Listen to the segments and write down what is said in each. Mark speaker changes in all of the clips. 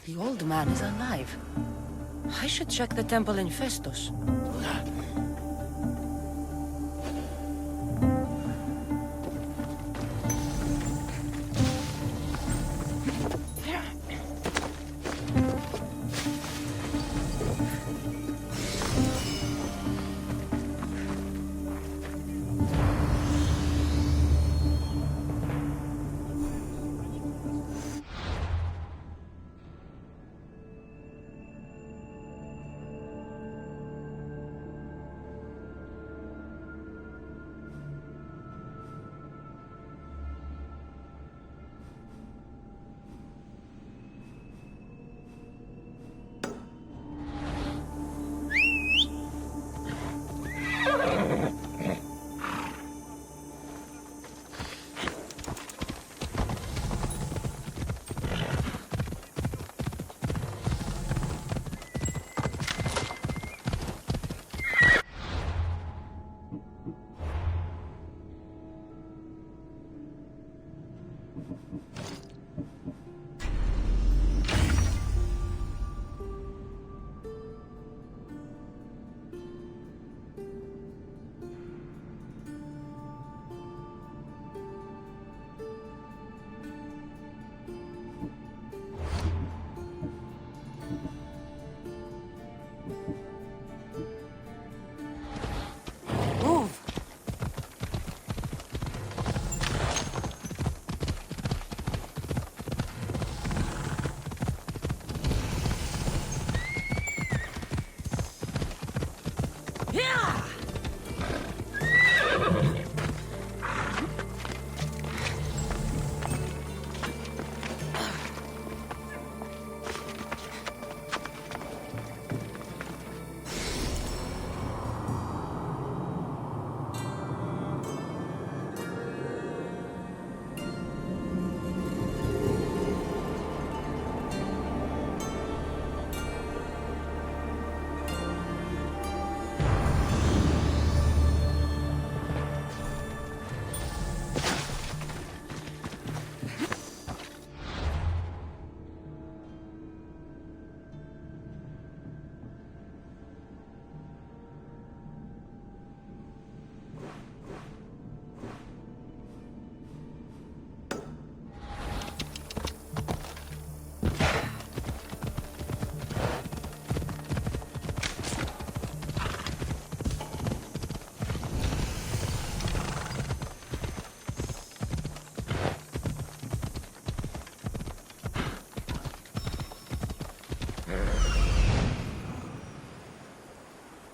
Speaker 1: The old man is alive. I should check the temple in Festus.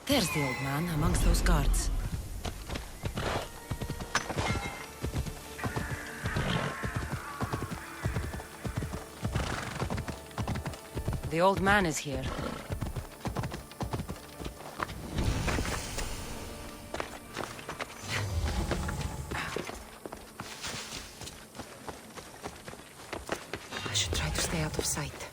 Speaker 1: There's the old man amongst those guards. The old man is here. I should try to stay out of sight.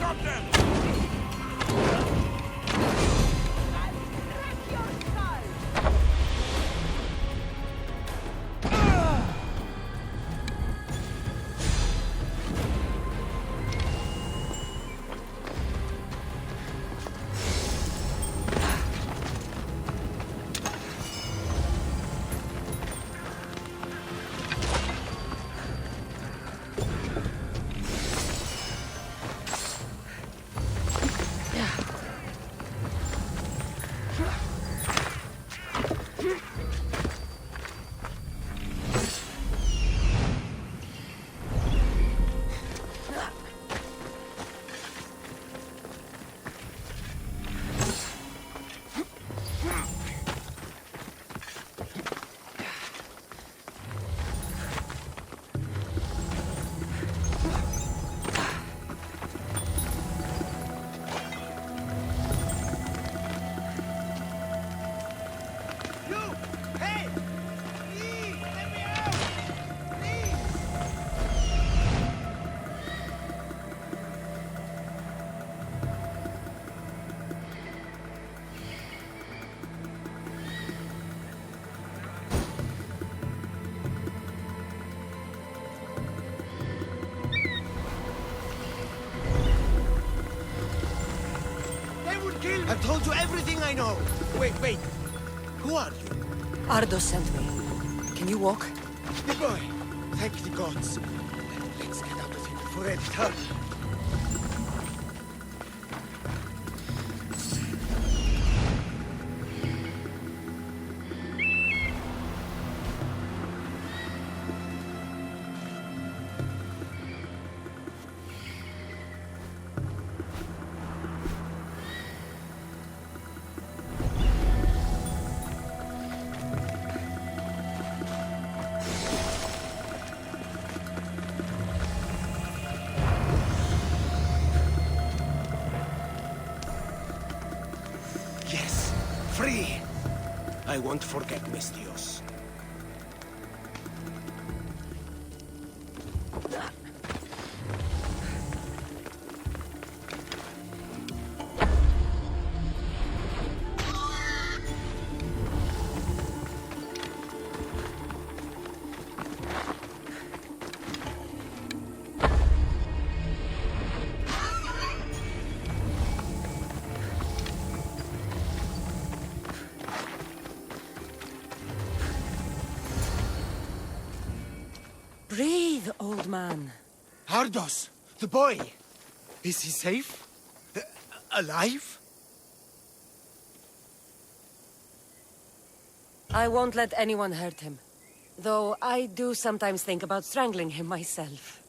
Speaker 2: Stop them!
Speaker 3: I've told you everything I know! Wait. Who are you?
Speaker 1: Ardos sent me. Can you walk?
Speaker 3: The boy! Thank the gods. Let's get out of here before they return. Free! I won't forget Mistios.
Speaker 1: Breathe, old man.
Speaker 3: Ardos, the boy. Is he safe? Alive?
Speaker 1: I won't let anyone hurt him. Though I do sometimes think about strangling him myself.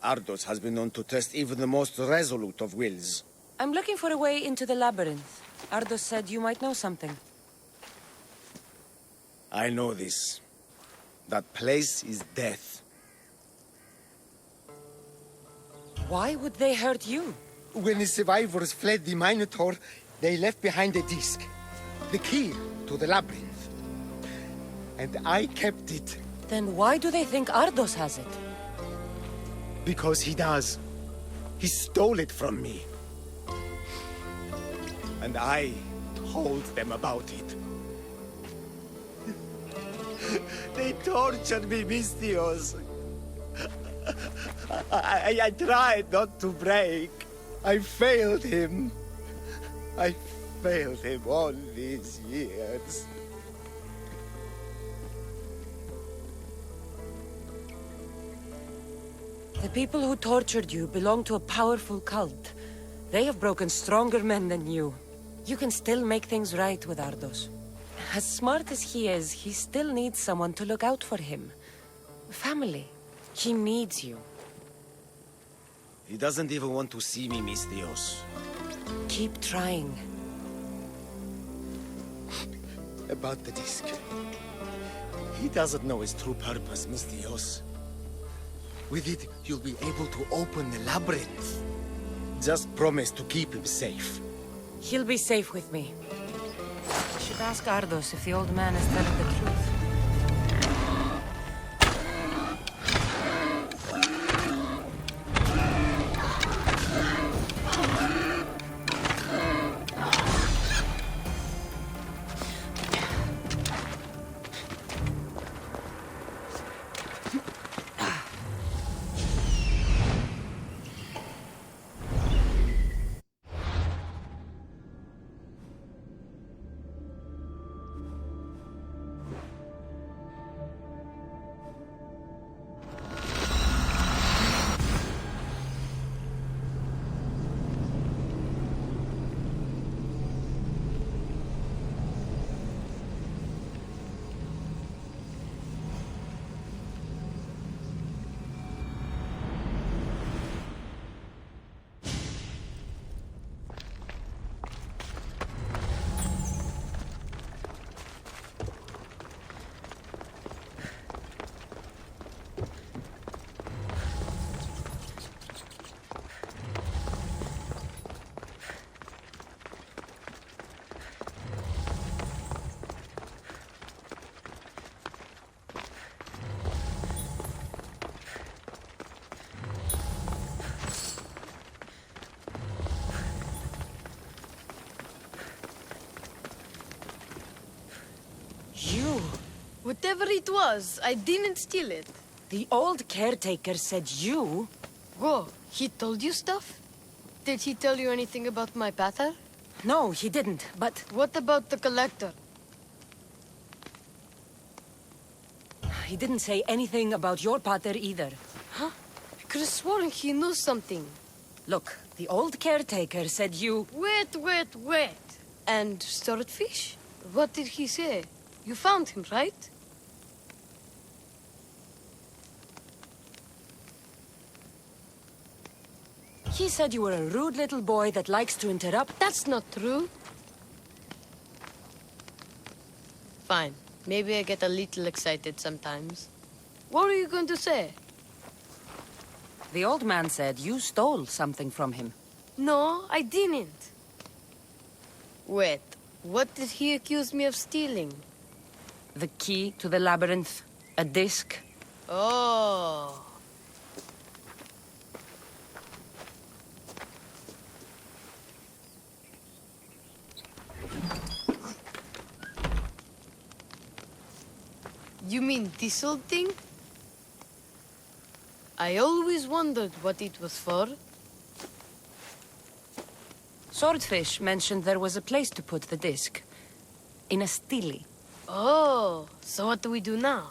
Speaker 3: Ardos has been known to test even the most resolute of wills.
Speaker 1: I'm looking for a way into the labyrinth. Ardos said you might know something.
Speaker 3: I know this. That place is death.
Speaker 1: Why would they hurt you?
Speaker 3: When the survivors fled the Minotaur, they left behind a disc. The key to the labyrinth. And I kept it.
Speaker 1: Then why do they think Ardos has it?
Speaker 3: Because he does. He stole it from me. And I told them about it. They tortured me, Mistios. I tried not to break. I failed him. I failed him all these years.
Speaker 1: The people who tortured you belong to a powerful cult. They have broken stronger men than you. You can still make things right with Ardos. As smart as he is, he still needs someone to look out for him. Family. He needs you.
Speaker 3: He doesn't even want to see me, Mistios.
Speaker 1: Keep trying.
Speaker 3: About the disc. He doesn't know his true purpose, Mistios. With it, you'll be able to open the labyrinth. Just promise to keep him safe.
Speaker 1: He'll be safe with me. I should ask Ardos if the old man is telling the truth.
Speaker 2: Whatever it was, I didn't steal it.
Speaker 1: The old caretaker said you...
Speaker 2: Whoa, he told you stuff? Did he tell you anything about my pater?
Speaker 1: No, he didn't, but...
Speaker 2: What about the collector?
Speaker 1: He didn't say anything about your pater either.
Speaker 2: Huh? I could have sworn he knew something.
Speaker 1: Look, the old caretaker said you...
Speaker 2: Wait. And swordfish? What did he say? You found him, right?
Speaker 1: He said you were a rude little boy that likes to interrupt.
Speaker 2: That's not true. Fine. Maybe I get a little excited sometimes. What are you going to say?
Speaker 1: The old man said you stole something from him.
Speaker 2: No, I didn't. Wait, what did he accuse me of stealing?
Speaker 1: The key to the labyrinth, a disc.
Speaker 2: Oh. You mean this old thing? I always wondered what it was for.
Speaker 1: Swordfish mentioned there was a place to put the disc. In a stele.
Speaker 2: Oh, so what do we do now?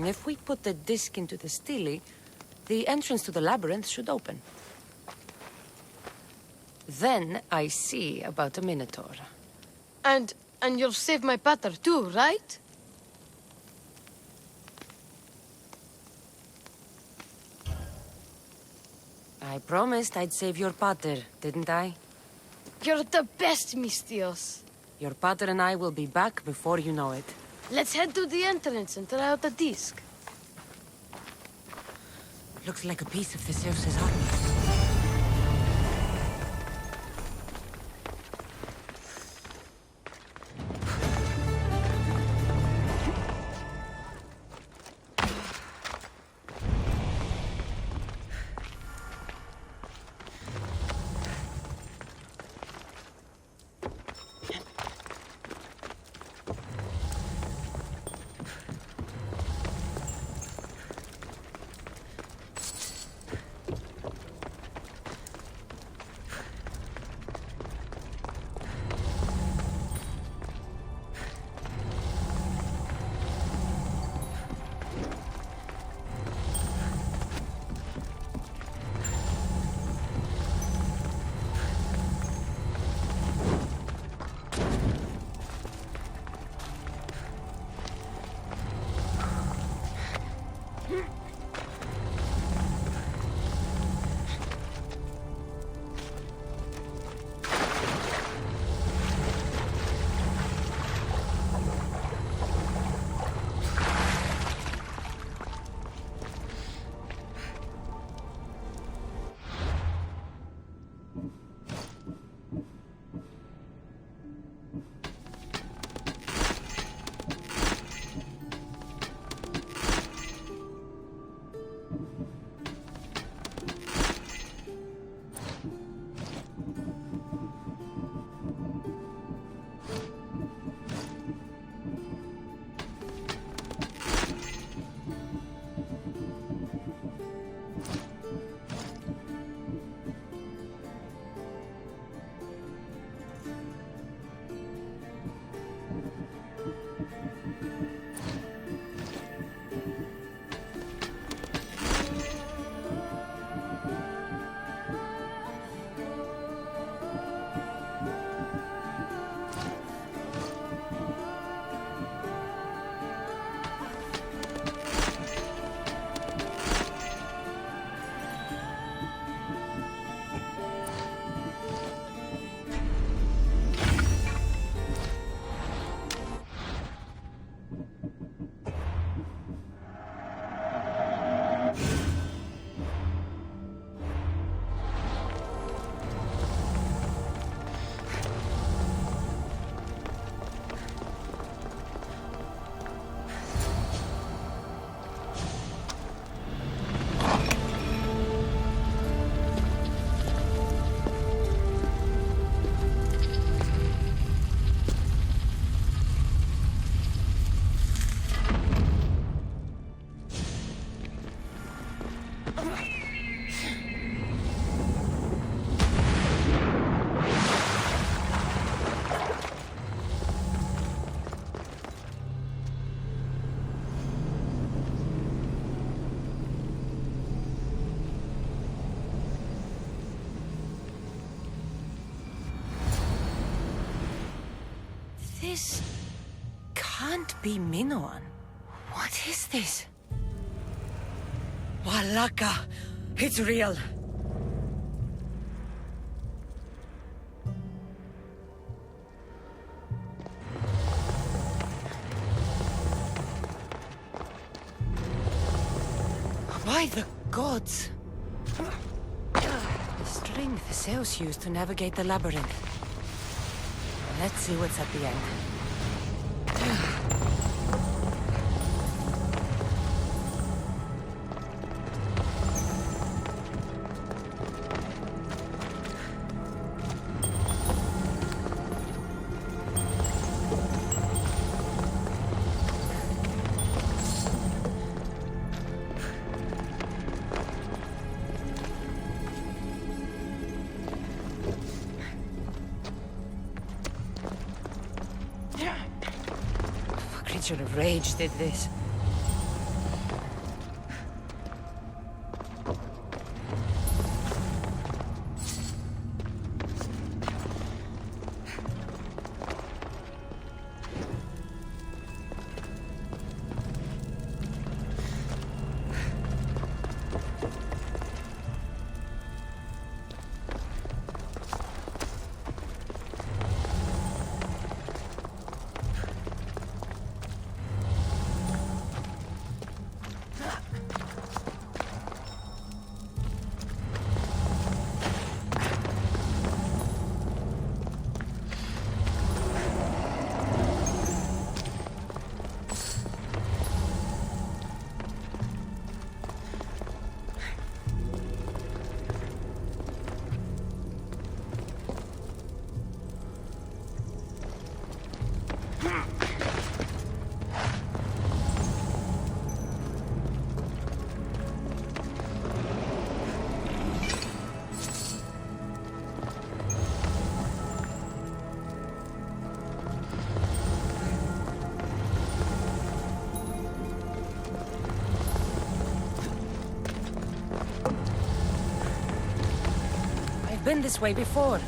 Speaker 1: If we put the disc into the stele, the entrance to the labyrinth should open. Then I see about a Minotaur.
Speaker 2: And you'll save my pater too, right?
Speaker 1: I promised I'd save your pater, didn't I?
Speaker 2: You're the best, Mistios.
Speaker 1: Your pater and I will be back before you know it.
Speaker 2: Let's head to the entrance and try out the disc.
Speaker 1: Looks like a piece of Theseus's army. This can't be Minoan. What is this? Walaka! It's real! By the gods! The strength Zeus used to navigate the labyrinth. Let's see what's at the end. Creature of rage did this. I've been this way before.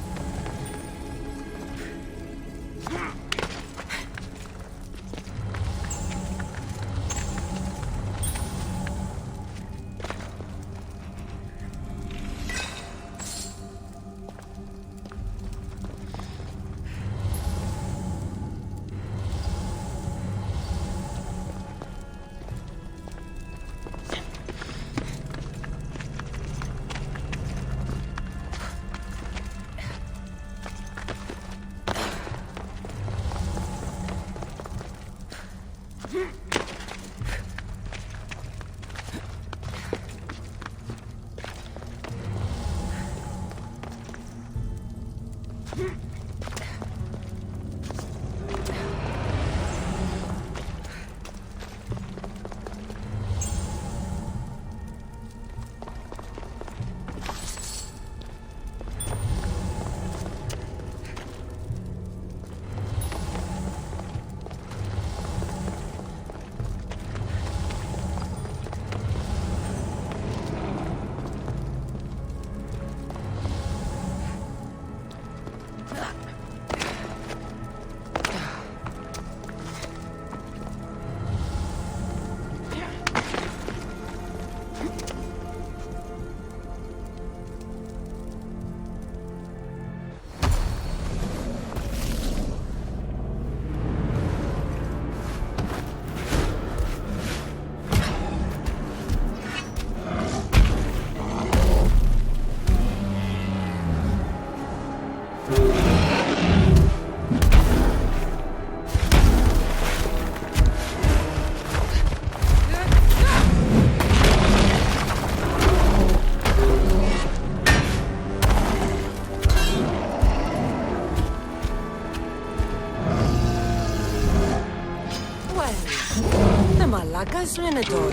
Speaker 1: Malaka's Minotaur.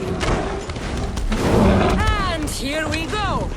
Speaker 1: And here we go!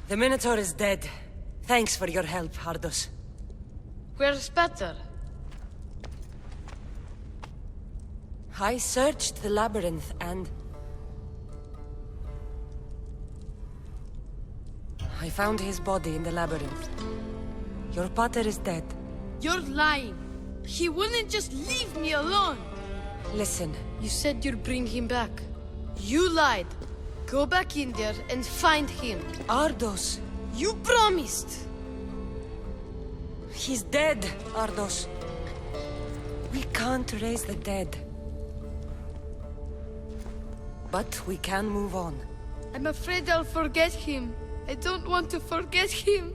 Speaker 1: The Minotaur is dead. Thanks for your help, Ardos.
Speaker 2: Where's better?
Speaker 1: I searched the labyrinth and... I found his body in the labyrinth. Your pater is dead.
Speaker 2: You're lying. He wouldn't just leave me alone.
Speaker 1: Listen,
Speaker 2: You said you'd bring him back. You lied. Go back in there and find him.
Speaker 1: Ardos.
Speaker 2: You promised.
Speaker 1: He's dead, Ardos. We can't raise the dead. But we can move on.
Speaker 2: I'm afraid I'll forget him. I don't want to forget him.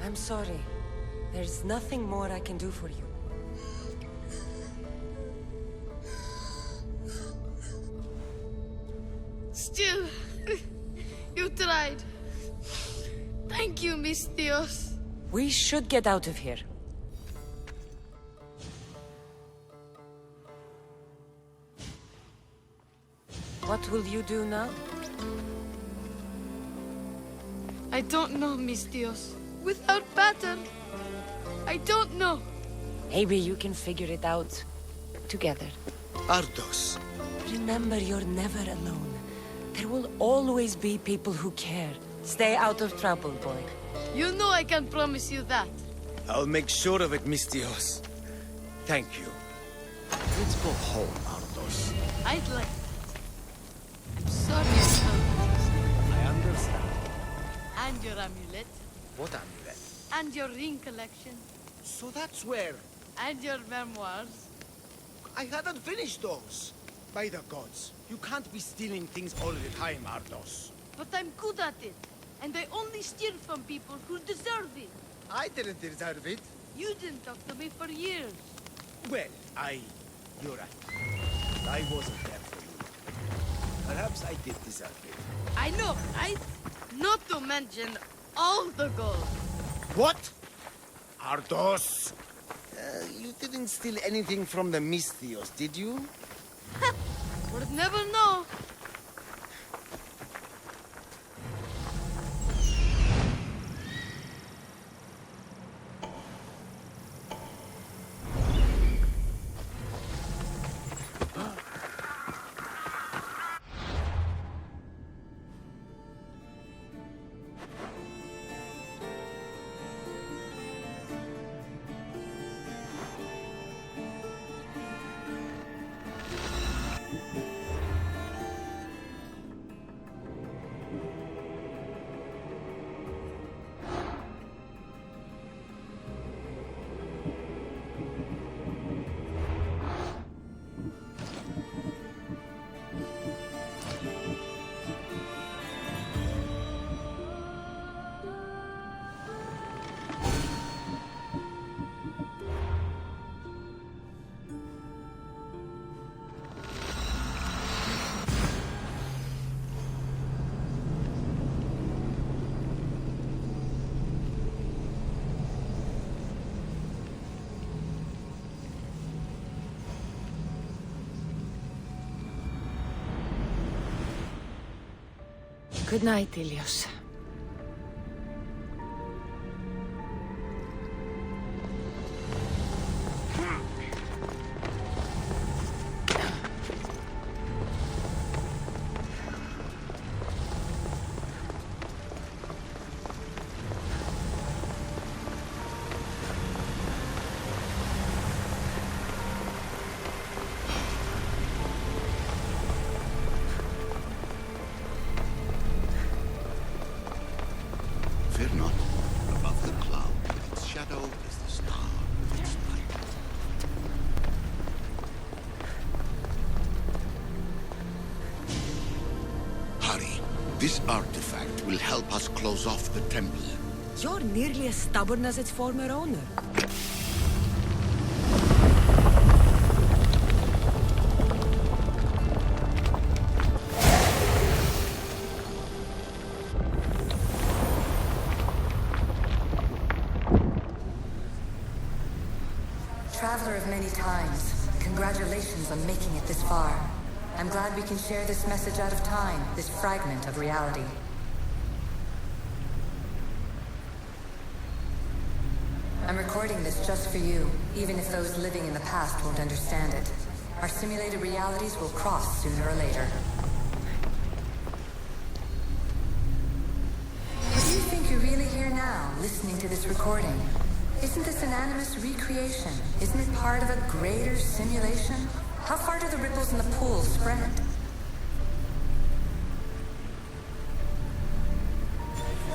Speaker 1: I'm sorry. There's nothing more I can do for you.
Speaker 2: Still, you tried. Thank you, Miss Dios.
Speaker 1: We should get out of here. What will you do now?
Speaker 2: I don't know, Miss Dios. Without Pater, I don't know.
Speaker 1: Maybe you can figure it out together.
Speaker 3: Ardos.
Speaker 1: Remember, you're never alone. There will always be people who care. Stay out of trouble, boy.
Speaker 2: You know I can promise you that.
Speaker 3: I'll make sure of it, Miss Dios. Thank you. Let's go home, Ardos.
Speaker 2: I'd like that. I'm sorry, son.
Speaker 3: I understand.
Speaker 2: And your amulet.
Speaker 3: What amulet?
Speaker 2: And your ring collection.
Speaker 3: So that's where...
Speaker 2: And your memoirs.
Speaker 3: I hadn't finished those. By the gods, you can't be stealing things all the time, Ardos.
Speaker 2: But I'm good at it. And I only steal from people who deserve it.
Speaker 3: I didn't deserve it.
Speaker 2: You didn't talk to me for years.
Speaker 3: Well, you're right. I wasn't there for you. Perhaps I did deserve it.
Speaker 2: I know, right? Not to mention all the gold.
Speaker 3: What? Ardos? You didn't steal anything from the Mystios, did you?
Speaker 2: Would never know.
Speaker 1: Good night, Ilios.
Speaker 4: not. Above the cloud, with its shadow is the star with its light. Hurry. This artifact will help us close off the temple.
Speaker 1: You're nearly as stubborn as its former owner.
Speaker 5: Traveler of many times, congratulations on making it this far. I'm glad we can share this message out of time, this fragment of reality. I'm recording this just for you, even if those living in the past won't understand it. Our simulated realities will cross sooner or later. But do you think you're really here now, listening to this recording? Isn't this an animus recreation? Isn't it part of a greater simulation? How far do the ripples in the pool spread?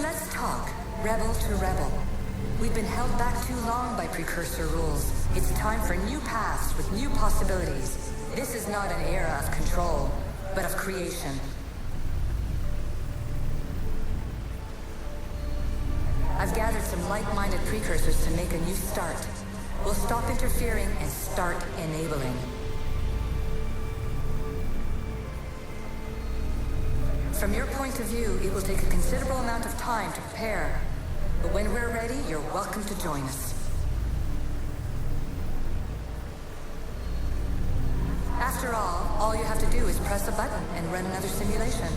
Speaker 5: Let's talk, rebel to rebel. We've been held back too long by precursor rules. It's time for new paths with new possibilities. This is not an era of control, but of creation. I've gathered some like-minded precursors to make a new start. We'll stop interfering and start enabling. From your point of view, it will take a considerable amount of time to prepare. But when we're ready, you're welcome to join us. After all you have to do is press a button and run another simulation.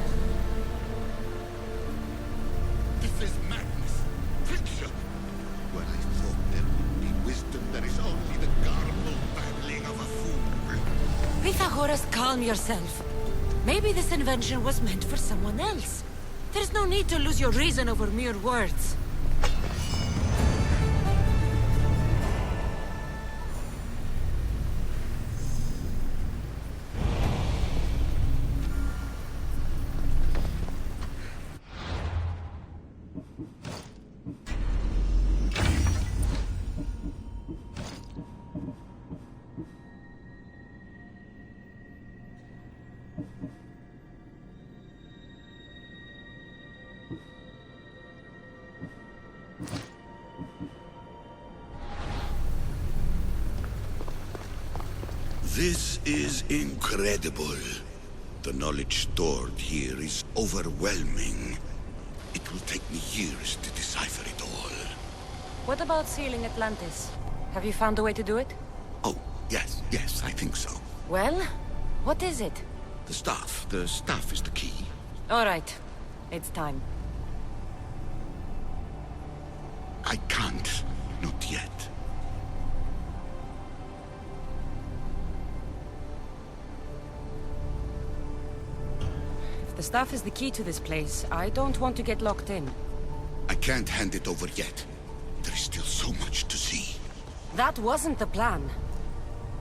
Speaker 4: This is madness. Fiction. Where I thought there would be wisdom, there is only the garbled babbling of a fool.
Speaker 1: Pythagoras, calm yourself. Maybe this invention was meant for someone else. There's no need to lose your reason over mere words.
Speaker 4: This is incredible. The knowledge stored here is overwhelming. It will take me years to decipher it all.
Speaker 1: What about sealing Atlantis? Have you found a way to do it?
Speaker 4: Oh, yes, I think so.
Speaker 1: Well, what is it?
Speaker 4: The staff is the key.
Speaker 1: All right, it's time.
Speaker 4: I can't, not yet.
Speaker 1: If the staff is the key to this place, I don't want to get locked in.
Speaker 4: I can't hand it over yet. There is still so much to see.
Speaker 1: That wasn't the plan.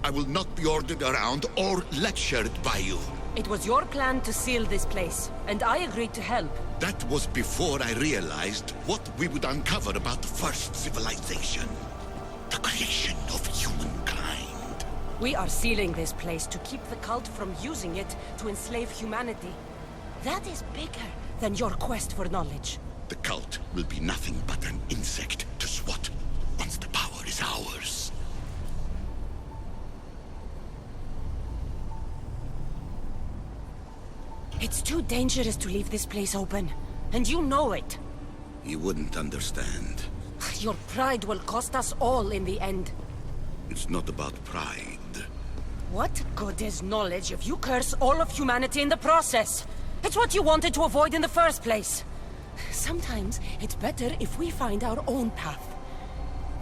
Speaker 4: I will not be ordered around or lectured by you.
Speaker 1: It was your plan to seal this place, and I agreed to help.
Speaker 4: That was before I realized what we would uncover about the first civilization. The creation of humankind.
Speaker 1: We are sealing this place to keep the cult from using it to enslave humanity. That is bigger than your quest for knowledge.
Speaker 4: The cult will be nothing but an insect to swat once the power is ours.
Speaker 1: It's too dangerous to leave this place open, and you know it.
Speaker 4: You wouldn't understand.
Speaker 1: Your pride will cost us all in the end.
Speaker 4: It's not about pride.
Speaker 1: What good is knowledge if you curse all of humanity in the process? It's what you wanted to avoid in the first place. Sometimes it's better if we find our own path.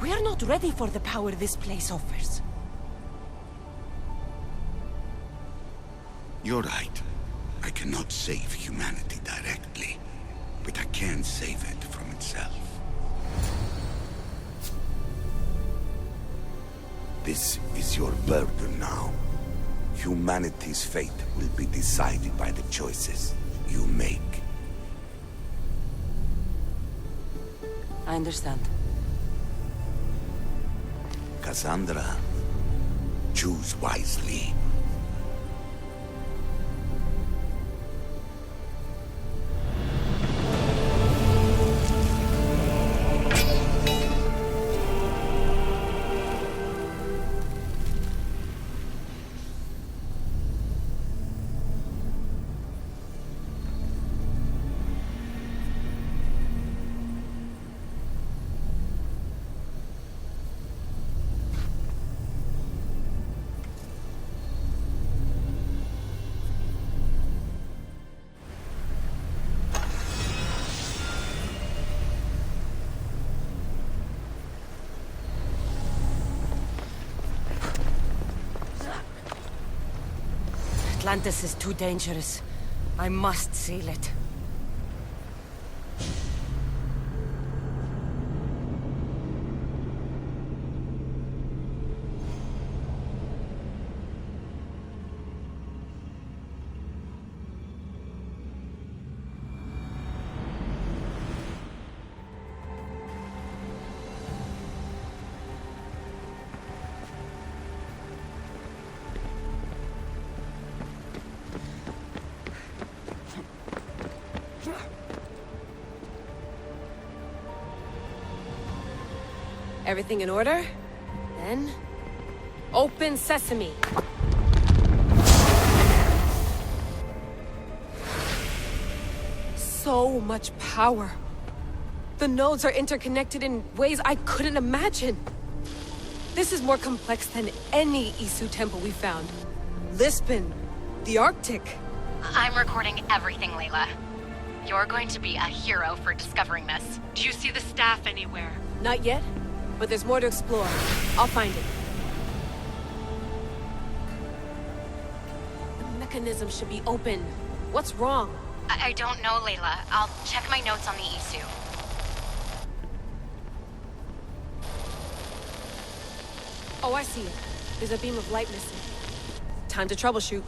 Speaker 1: We are not ready for the power this place offers.
Speaker 4: You're right. I cannot save humanity directly, but I can save it from itself. This is your burden now. Humanity's fate will be decided by the choices you make.
Speaker 1: I understand.
Speaker 4: Kassandra, choose wisely.
Speaker 1: Atlantis is too dangerous. I must seal it.
Speaker 2: Everything in order? Then... open sesame! So much power! The nodes are interconnected in ways I couldn't imagine! This is more complex than any Isu temple we found. Lisbon, the Arctic.
Speaker 6: I'm recording everything, Layla. You're going to be a hero for discovering this.
Speaker 7: Do you see the staff anywhere?
Speaker 2: Not yet, but there's more to explore. I'll find it. The mechanism should be open. What's wrong?
Speaker 6: I don't know, Layla. I'll check my notes on the Isu.
Speaker 2: Oh, I see it. There's a beam of light missing. Time to troubleshoot.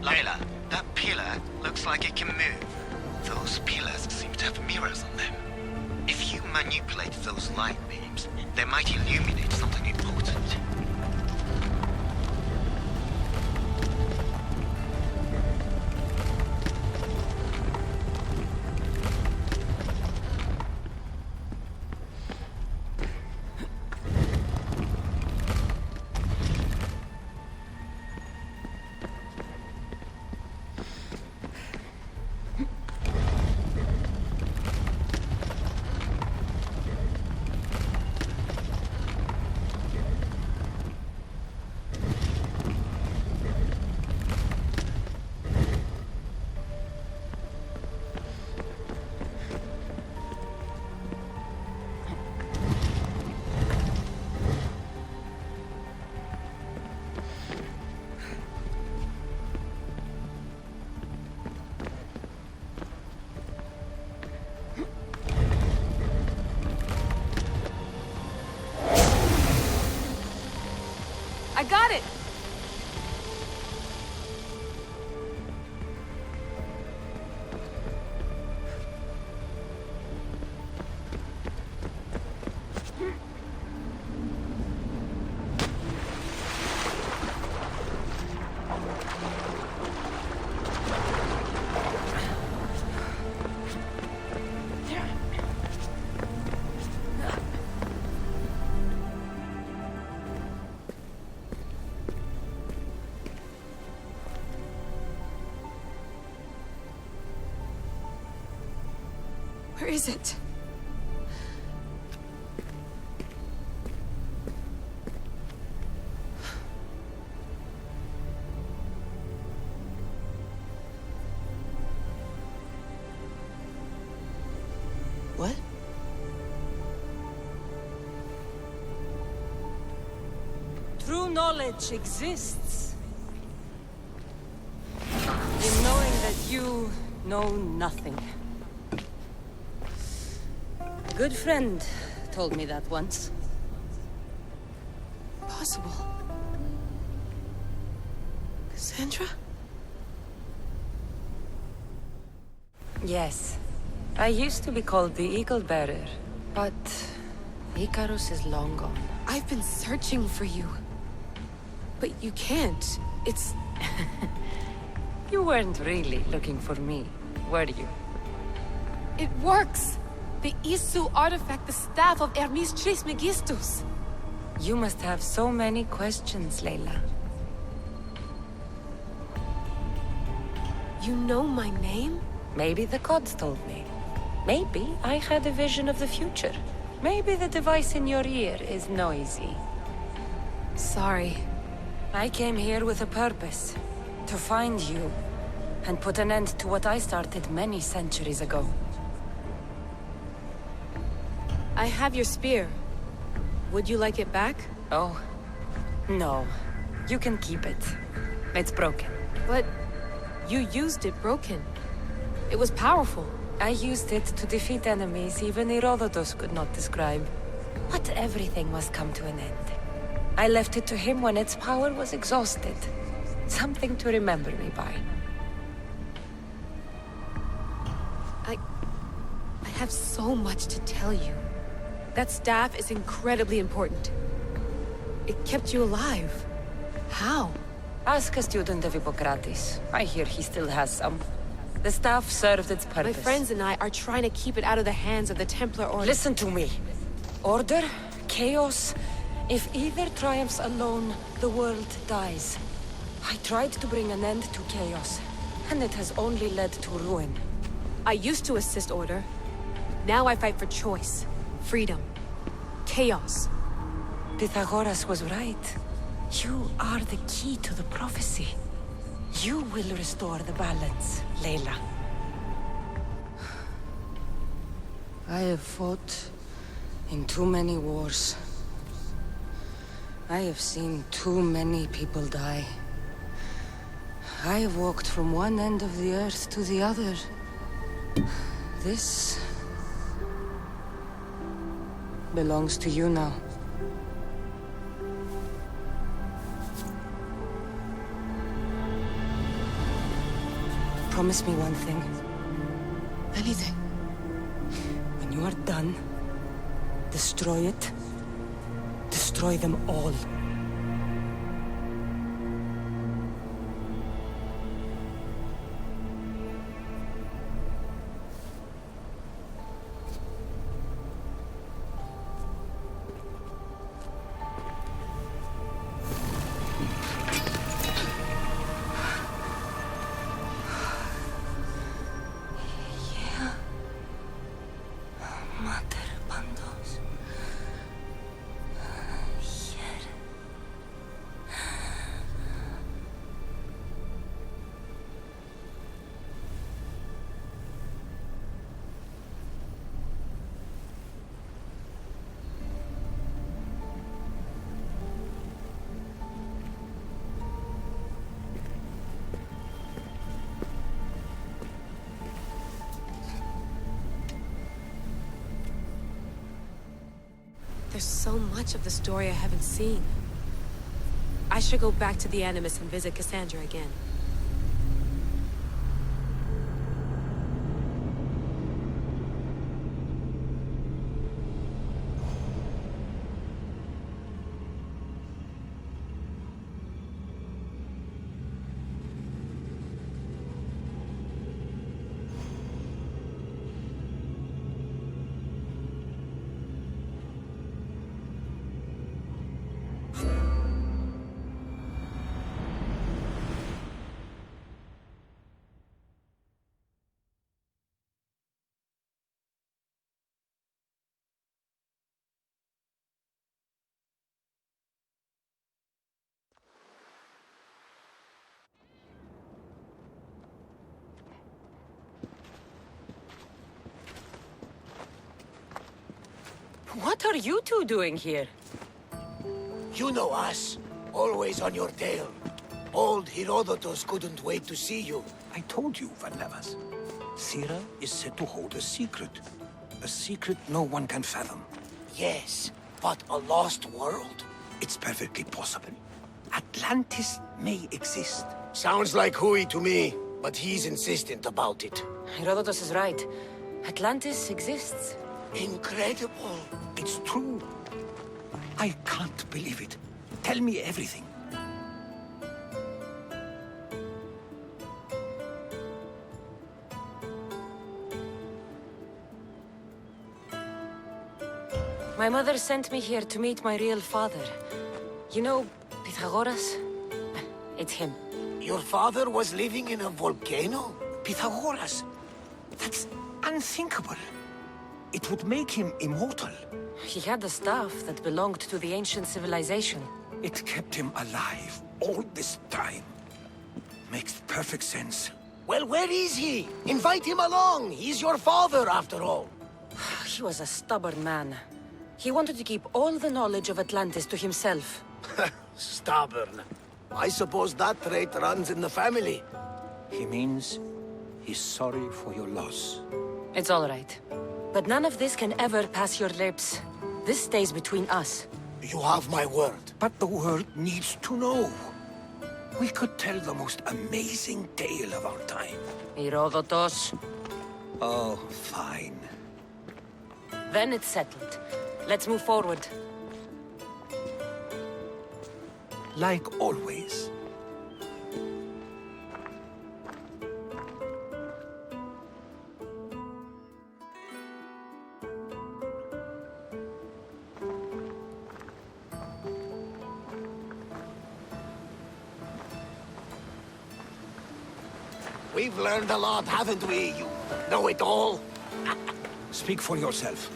Speaker 8: Layla, that pillar looks like it can move. Those pillars seem to have mirrors on them. If you manipulate those light beams, they might illuminate something important.
Speaker 2: I got it! Where is it?
Speaker 1: What? True knowledge exists. In knowing that you know nothing. A good friend told me that once.
Speaker 2: Possible. Kassandra?
Speaker 1: Yes. I used to be called the Eagle Bearer, but Icarus is long gone.
Speaker 2: I've been searching for you. But you can't. It's...
Speaker 1: You weren't really looking for me, were you?
Speaker 2: It works! The Isu artifact, the staff of Hermes Trismegistus.
Speaker 1: You must have so many questions, Layla.
Speaker 2: You know my name?
Speaker 1: Maybe the gods told me. Maybe I had a vision of the future. Maybe the device in your ear is noisy.
Speaker 2: Sorry.
Speaker 1: I came here with a purpose. To find you. And put an end to what I started many centuries ago.
Speaker 2: I have your spear. Would you like it back?
Speaker 1: Oh. No. You can keep it. It's broken.
Speaker 2: But... you used it broken. It was powerful.
Speaker 1: I used it to defeat enemies even Herodotus could not describe. But everything must come to an end. I left it to him when its power was exhausted. Something to remember me by.
Speaker 2: I have so much to tell you. That staff is incredibly important. It kept you alive. How?
Speaker 1: Ask a student of Hippocrates. I hear he still has some. The staff served its purpose.
Speaker 2: My friends and I are trying to keep it out of the hands of the Templar Order.
Speaker 1: Listen to me. Order, chaos. If either triumphs alone, the world dies. I tried to bring an end to chaos, and it has only led to ruin.
Speaker 2: I used to assist Order. Now I fight for choice, freedom, chaos.
Speaker 1: Pythagoras was right. You are the key to the prophecy. You will restore the balance, Layla. I have fought in too many wars. I have seen too many people die. I have walked from one end of the earth to the other. This belongs to you now. Promise me one thing.
Speaker 2: Anything.
Speaker 1: When you are done, destroy it. Destroy them all.
Speaker 2: There's so much of the story I haven't seen. I should go back to the Animus and visit Kassandra again.
Speaker 1: What are you two doing here?
Speaker 9: You know us. Always on your tail. Old Herodotus couldn't wait to see you.
Speaker 10: I told you, Van Levas. Sira is said to hold a secret. A secret no one can fathom.
Speaker 9: Yes, but a lost world?
Speaker 10: It's perfectly possible. Atlantis may exist.
Speaker 9: Sounds like Hui to me, but he's insistent about it.
Speaker 1: Herodotus is right. Atlantis exists.
Speaker 9: Incredible.
Speaker 10: It's true. I can't believe it. Tell me everything.
Speaker 1: My mother sent me here to meet my real father. You know, Pythagoras? It's him.
Speaker 9: Your father was living in a volcano?
Speaker 10: Pythagoras? That's unthinkable. It would make him immortal.
Speaker 1: He had the staff that belonged to the ancient civilization.
Speaker 10: It kept him alive all this time. Makes perfect sense.
Speaker 9: Well, where is he? Invite him along. He's your father, after all.
Speaker 1: He was a stubborn man. He wanted to keep all the knowledge of Atlantis to himself.
Speaker 9: Stubborn. I suppose that trait runs in the family.
Speaker 10: He means he's sorry for your loss.
Speaker 1: It's all right. But none of this can ever pass your lips. This stays between us.
Speaker 9: You have my word.
Speaker 10: But the world needs to know. We could tell the most amazing tale of our time.
Speaker 1: Herodotus.
Speaker 10: Oh, fine.
Speaker 1: Then it's settled. Let's move forward.
Speaker 10: Like always.
Speaker 9: We've learned a lot, haven't we? You know it all.
Speaker 10: Speak for yourself.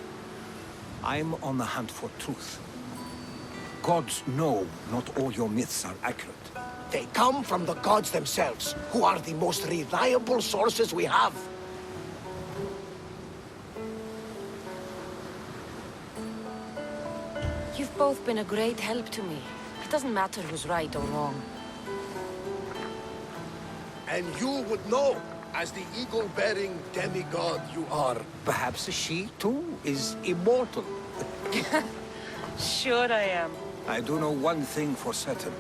Speaker 10: I'm on the hunt for truth. Gods know not all your myths are accurate.
Speaker 9: They come from the gods themselves, who are the most reliable sources we have.
Speaker 1: You've both been a great help to me. It doesn't matter who's right or wrong.
Speaker 9: And you would know, as the eagle-bearing demigod you are.
Speaker 10: Perhaps she, too, is immortal.
Speaker 1: Sure I am.
Speaker 10: I do know one thing for certain.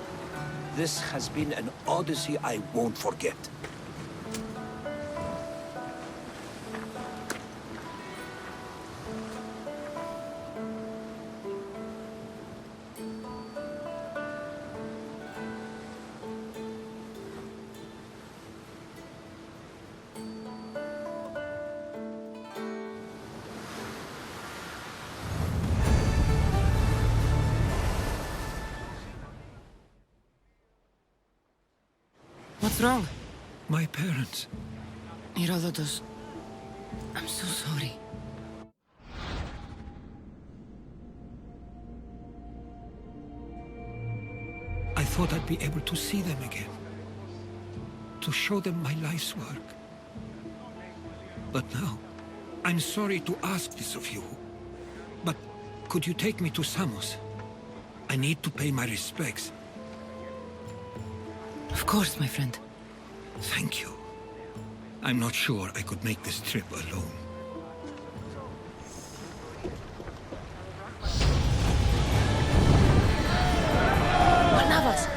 Speaker 10: This has been an odyssey I won't forget.
Speaker 1: What's wrong?
Speaker 10: My parents.
Speaker 1: Herodotus, I'm so sorry.
Speaker 10: I thought I'd be able to see them again. To show them my life's work. But now, I'm sorry to ask this of you. But could you take me to Samos? I need to pay my respects.
Speaker 1: Of course, my friend.
Speaker 10: Thank you. I'm not sure I could make this trip alone.
Speaker 1: Barnabas!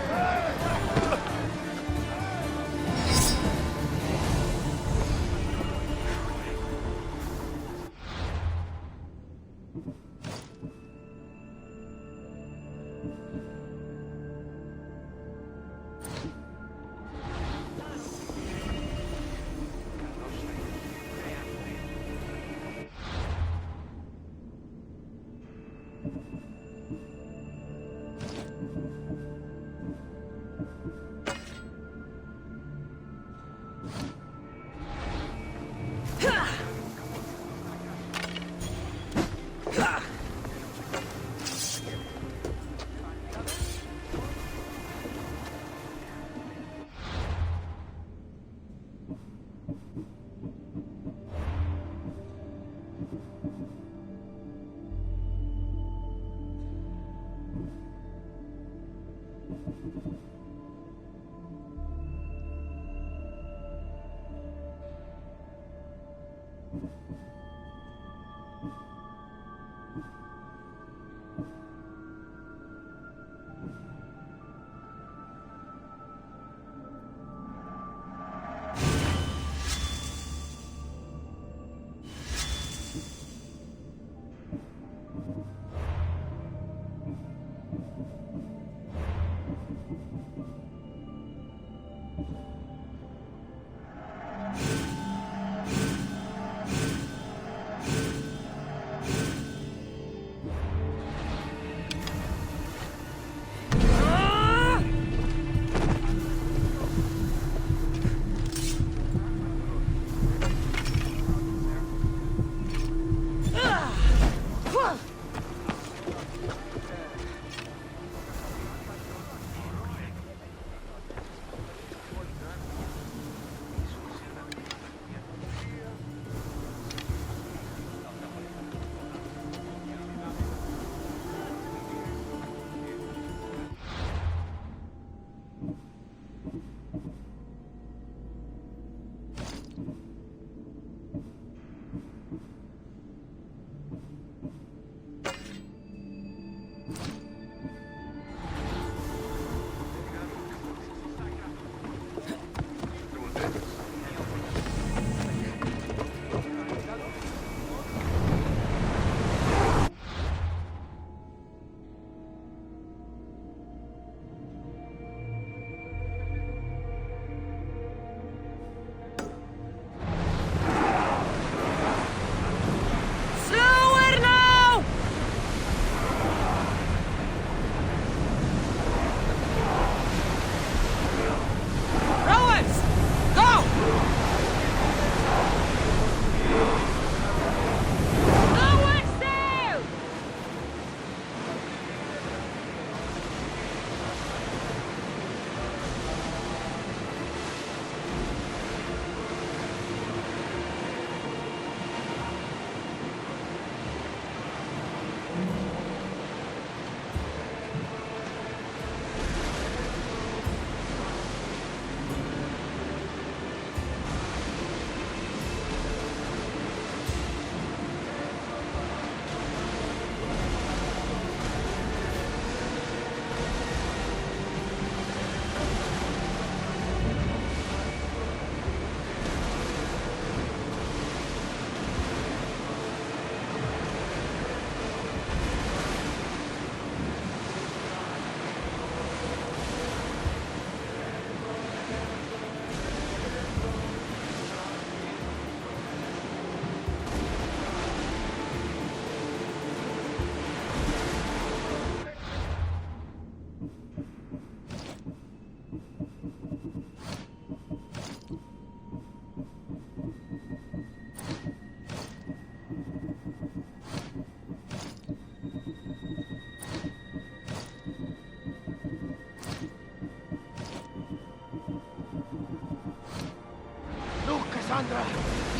Speaker 9: Kassandra,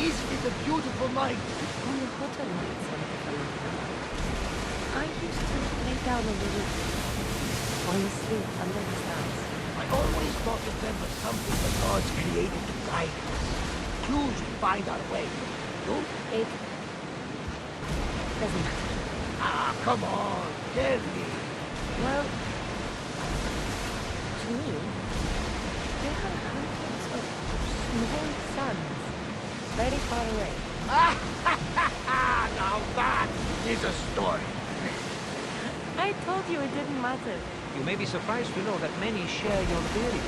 Speaker 9: isn't it a beautiful night?
Speaker 1: Only hotter nights, I used to lay down on the roof, fall asleep under the stars.
Speaker 9: I always thought of them as something the gods created to guide us. Clues to find our way. No?
Speaker 1: It doesn't matter.
Speaker 9: Ah, come on, tell me.
Speaker 1: Well, to me, there are hundreds of small suns very far away.
Speaker 9: Now that is a story.
Speaker 1: I told you it didn't matter.
Speaker 11: You may be surprised to know that many share your theory.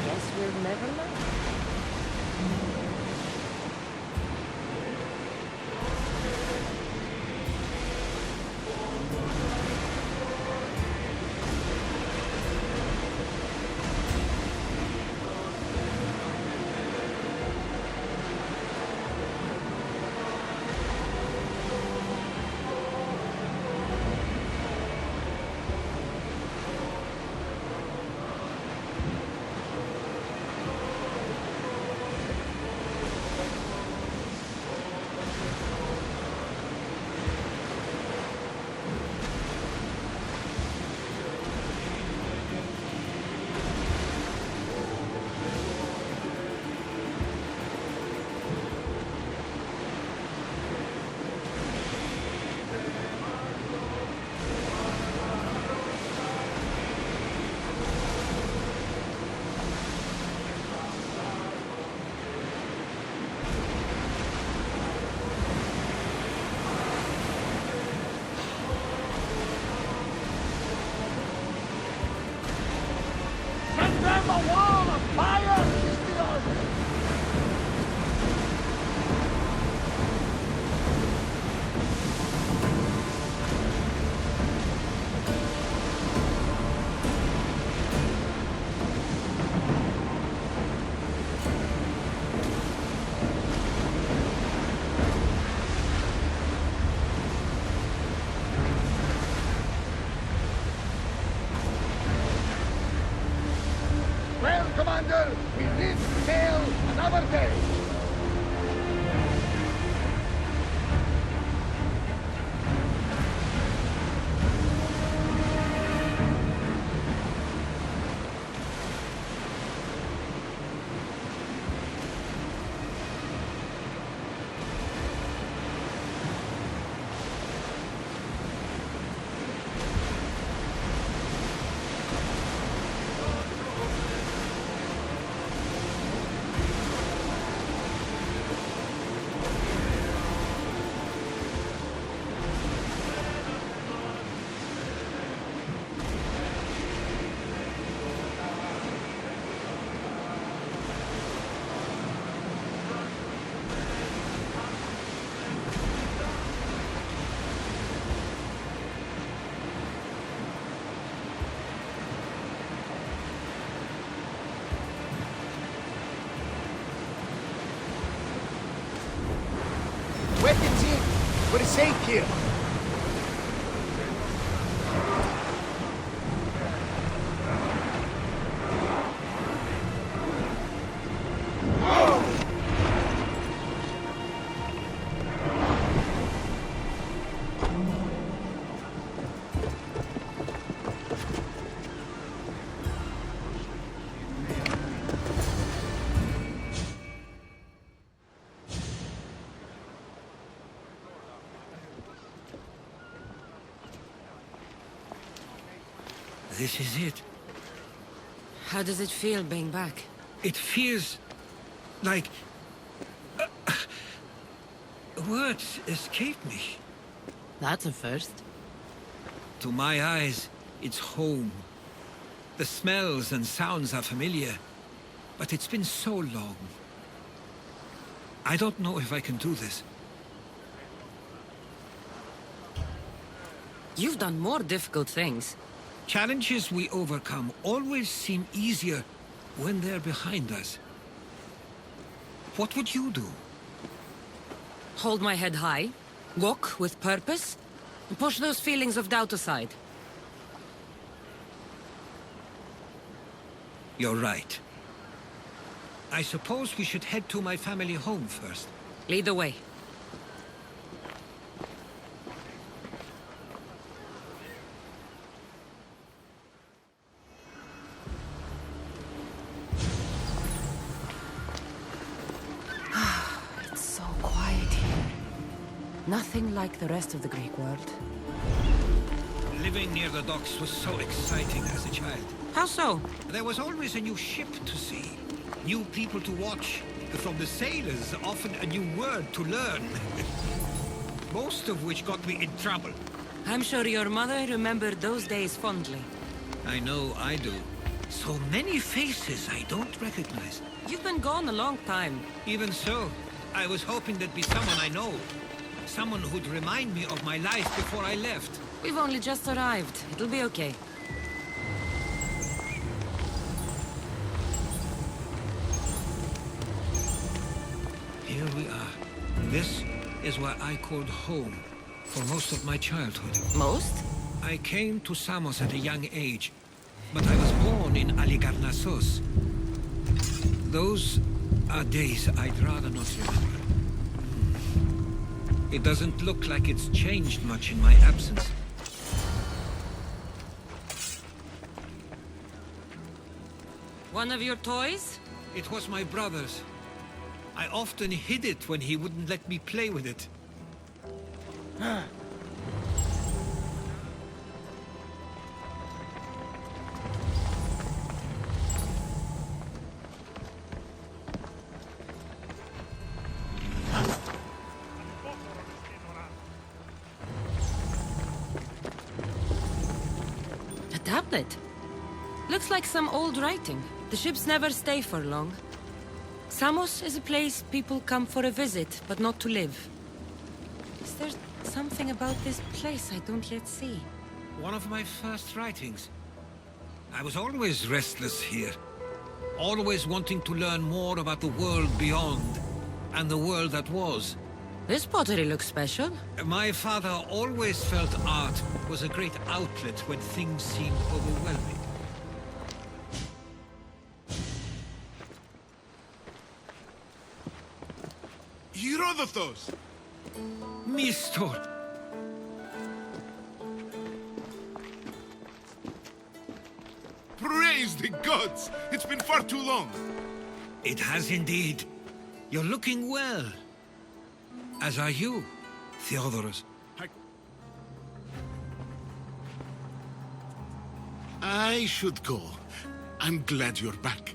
Speaker 1: Guess we'll never know.
Speaker 9: We're safe here.
Speaker 10: This is it.
Speaker 1: How does it feel being back?
Speaker 10: It feels like... words escape me.
Speaker 1: That's a first.
Speaker 10: To my eyes, it's home. The smells and sounds are familiar, but it's been so long. I don't know if I can do this.
Speaker 1: You've done more difficult things.
Speaker 10: Challenges we overcome always seem easier when they're behind us. What would you do?
Speaker 1: Hold my head high, walk with purpose, and push those feelings of doubt aside.
Speaker 10: You're right. I suppose we should head to my family home first.
Speaker 1: Lead the way. It's so quiet here. Nothing like the rest of the Greek world.
Speaker 10: Living near the docks was so exciting as a child.
Speaker 1: How so?
Speaker 10: There was always a new ship to see, new people to watch. From the sailors, often a new word to learn. Most of which got me in trouble.
Speaker 1: I'm sure your mother remembered those days fondly.
Speaker 10: I know I do. So many faces I don't recognize.
Speaker 1: You've been gone a long time.
Speaker 10: Even so, I was hoping there'd be someone I know. Someone who'd remind me of my life before I left.
Speaker 1: We've only just arrived. It'll be okay.
Speaker 10: Here we are. This is where I called home for most of my childhood.
Speaker 1: Most?
Speaker 10: I came to Samos at a young age, but I was born in Aligarnassos. Those are days I'd rather not remember. It doesn't look like it's changed much in my absence.
Speaker 1: One of your toys?
Speaker 10: It was my brother's. I often hid it when he wouldn't let me play with it.
Speaker 1: A tablet? Looks like some old writing. The ships never stay for long. Samos is a place people come for a visit, but not to live. Is there something about this place I don't yet see?
Speaker 10: One of my first writings. I was always restless here. Always wanting to learn more about the world beyond, and the world that was.
Speaker 1: This pottery looks special.
Speaker 10: My father always felt art was a great outlet when things seemed overwhelming.
Speaker 4: Herodotus!
Speaker 10: Minotaur!
Speaker 4: Praise the gods! It's been far too long.
Speaker 10: It has indeed. You're looking well. As are you, Theodorus.
Speaker 4: I should go. I'm glad you're back.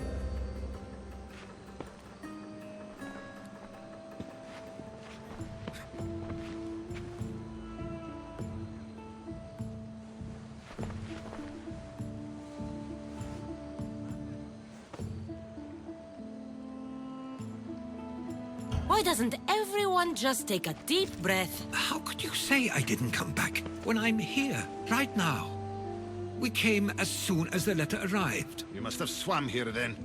Speaker 1: Why doesn't everyone just take a deep breath?
Speaker 10: How could you say I didn't come back when I'm here, right now? We came as soon as the letter arrived.
Speaker 4: You must have swam here then.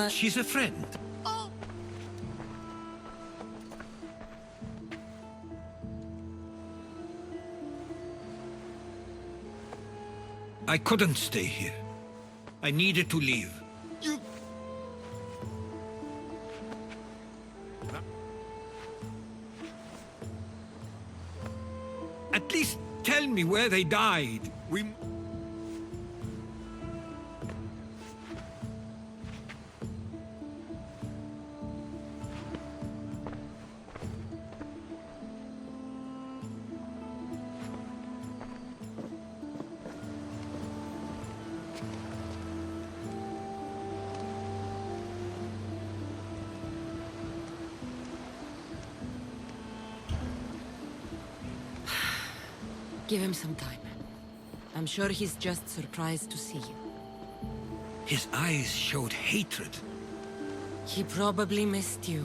Speaker 10: She's a friend. I couldn't stay here. I needed to leave. At least tell me where they died.
Speaker 1: Give him some time. I'm sure he's just surprised to see you.
Speaker 10: His eyes showed hatred.
Speaker 1: He probably missed you.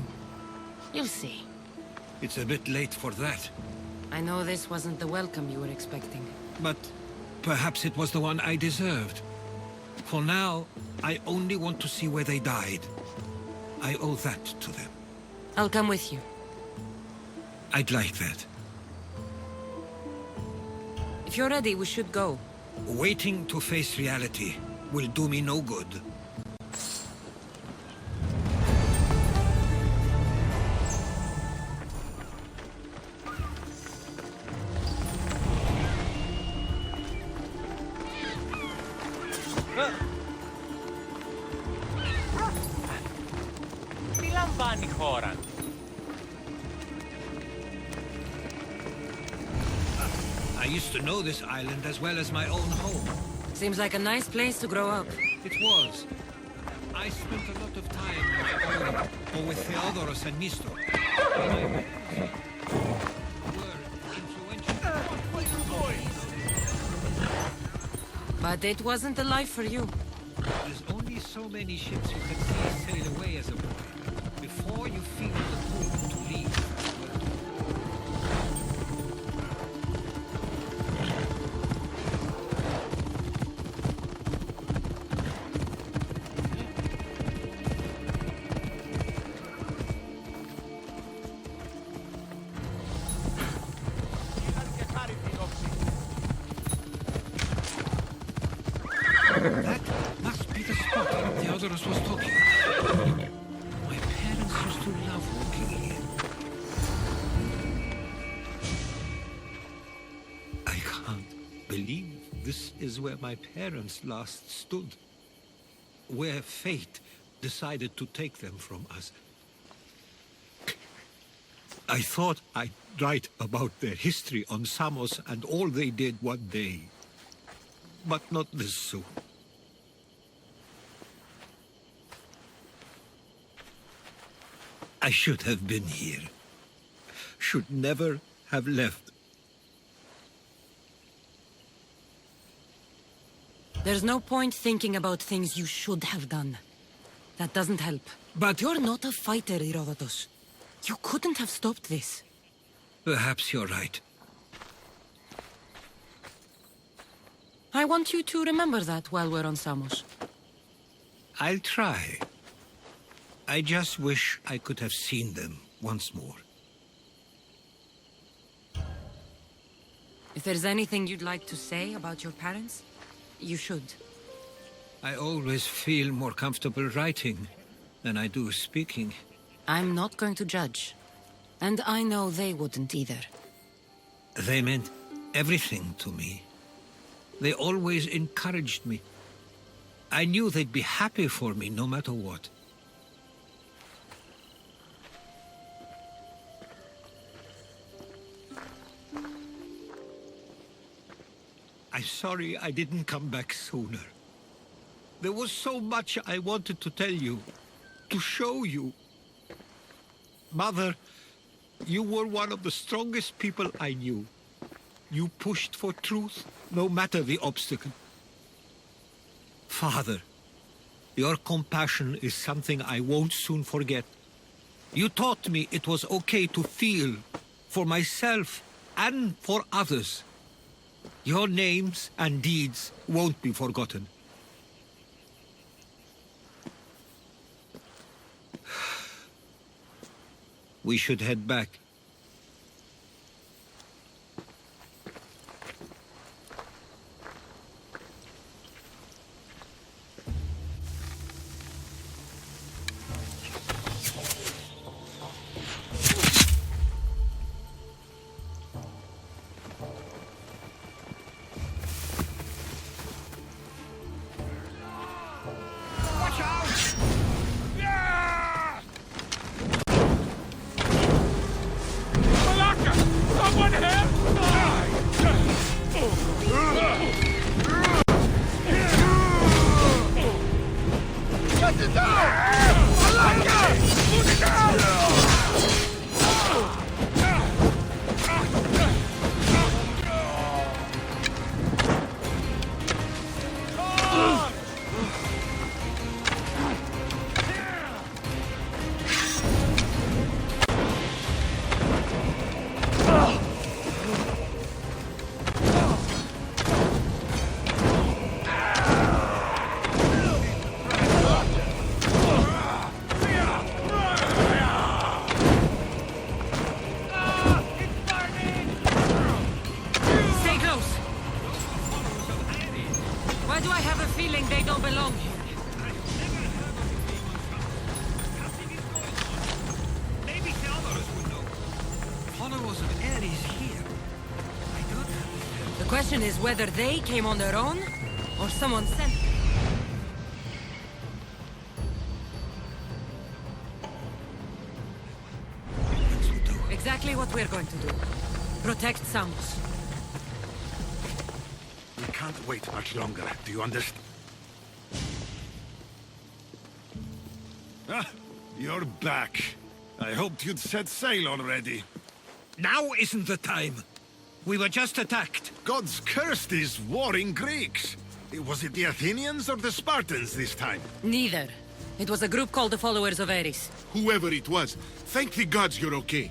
Speaker 1: You'll see.
Speaker 10: It's a bit late for that.
Speaker 1: I know this wasn't the welcome you were expecting.
Speaker 10: But perhaps it was the one I deserved. For now, I only want to see where they died. I owe that to them.
Speaker 1: I'll come with you.
Speaker 10: I'd like that.
Speaker 1: If you're ready, we should go.
Speaker 10: Waiting to face reality will do me no good.
Speaker 11: Τι λαμβάνει χώρα?
Speaker 10: I used to know this island as well as my own home.
Speaker 1: Seems like a nice place to grow up.
Speaker 10: It was. I spent a lot of time on my own, or with Theodoros and Mistor. My were influential.
Speaker 1: But it wasn't the life for you.
Speaker 10: There's only so many ships you can see sail away as a boy, before you feel the pull to leave. That must be the spot Theodoros was talking about. My parents used to love walking here. I can't believe this is where my parents last stood. Where fate decided to take them from us. I thought I'd write about their history on Samos and all they did one day. But not this soon. I should have been here. Should never have left.
Speaker 1: There's no point thinking about things you should have done. That doesn't help.
Speaker 10: But
Speaker 1: you're not a fighter, Herodotus. You couldn't have stopped this.
Speaker 10: Perhaps you're right.
Speaker 1: I want you to remember that while we're on Samos.
Speaker 10: I'll try. I just wish I could have seen them once more.
Speaker 1: If there's anything you'd like to say about your parents, you should.
Speaker 10: I always feel more comfortable writing than I do speaking.
Speaker 1: I'm not going to judge. And I know they wouldn't either.
Speaker 10: They meant everything to me. They always encouraged me. I knew they'd be happy for me no matter what. I'm sorry I didn't come back sooner. There was so much I wanted to tell you, to show you. Mother, you were one of the strongest people I knew. You pushed for truth, no matter the obstacle. Father, your compassion is something I won't soon forget. You taught me it was okay to feel, for myself and for others. Your names and deeds won't be forgotten. We should head back.
Speaker 1: The question is whether they came on their own, or someone sent them. Exactly what we're going to do. Protect Samos.
Speaker 4: We can't wait much longer, do you understand? Ah, you're back. I hoped you'd set sail already.
Speaker 10: Now isn't the time. We were just attacked.
Speaker 4: God's cursed these warring Greeks. Was it the Athenians or the Spartans this time?
Speaker 1: Neither. It was a group called the Followers of Ares.
Speaker 4: Whoever it was, thank the gods you're okay.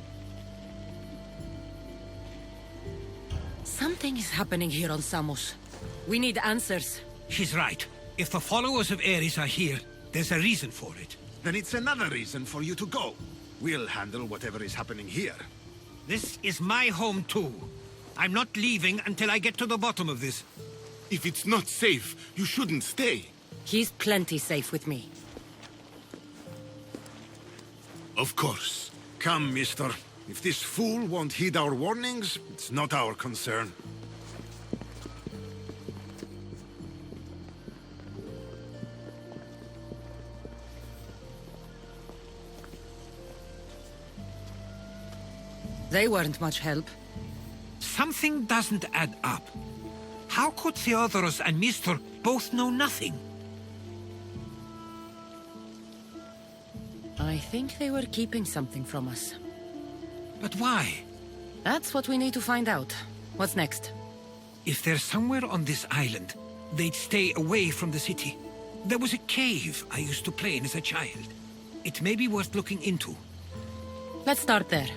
Speaker 1: Something is happening here on Samos. We need answers.
Speaker 10: She's right. If the followers of Ares are here, there's a reason for it.
Speaker 4: Then it's another reason for you to go. We'll handle whatever is happening here.
Speaker 10: This is my home too. I'm not leaving until I get to the bottom of this.
Speaker 4: If it's not safe, you shouldn't stay.
Speaker 1: He's plenty safe with me.
Speaker 4: Of course. Come, mister. If this fool won't heed our warnings, it's not our concern.
Speaker 1: They weren't much help.
Speaker 10: Something doesn't add up. How could Theodoros and Mr. both know nothing?
Speaker 1: I think they were keeping something from us.
Speaker 10: But why?
Speaker 1: That's what we need to find out. What's next?
Speaker 10: If they're somewhere on this island, they'd stay away from the city. There was a cave I used to play in as a child. It may be worth looking into.
Speaker 1: Let's start there.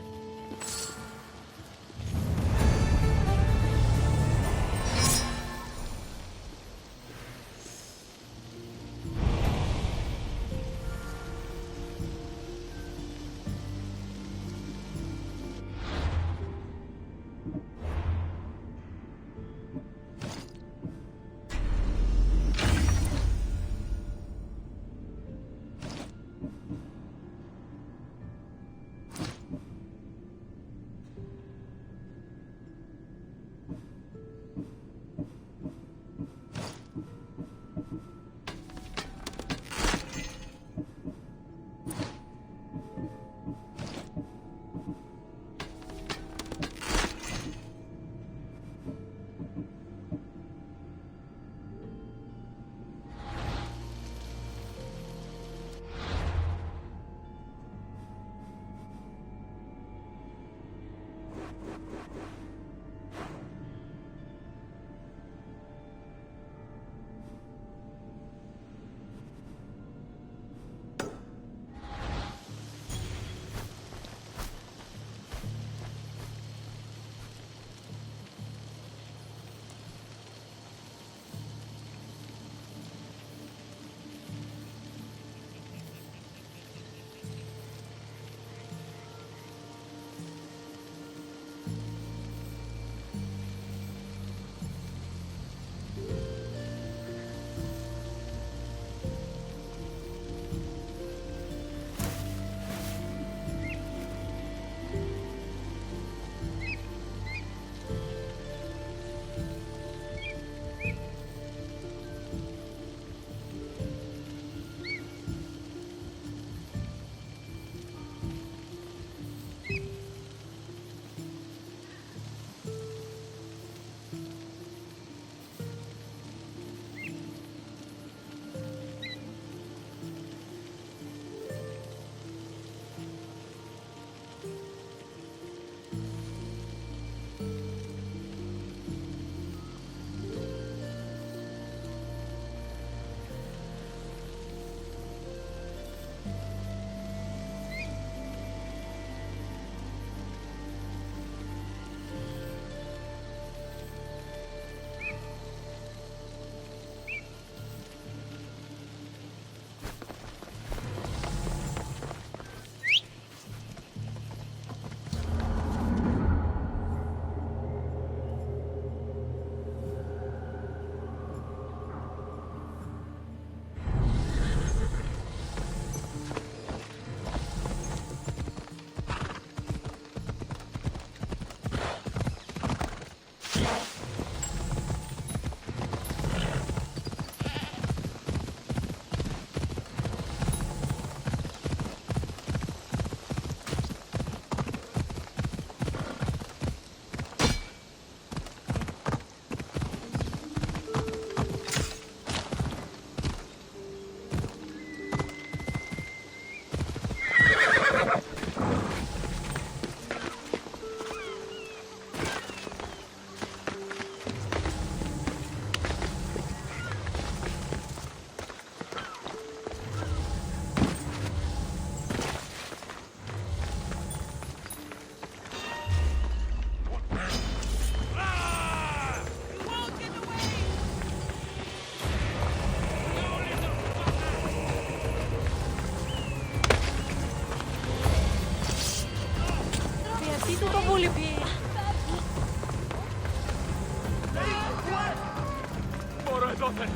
Speaker 11: daughter!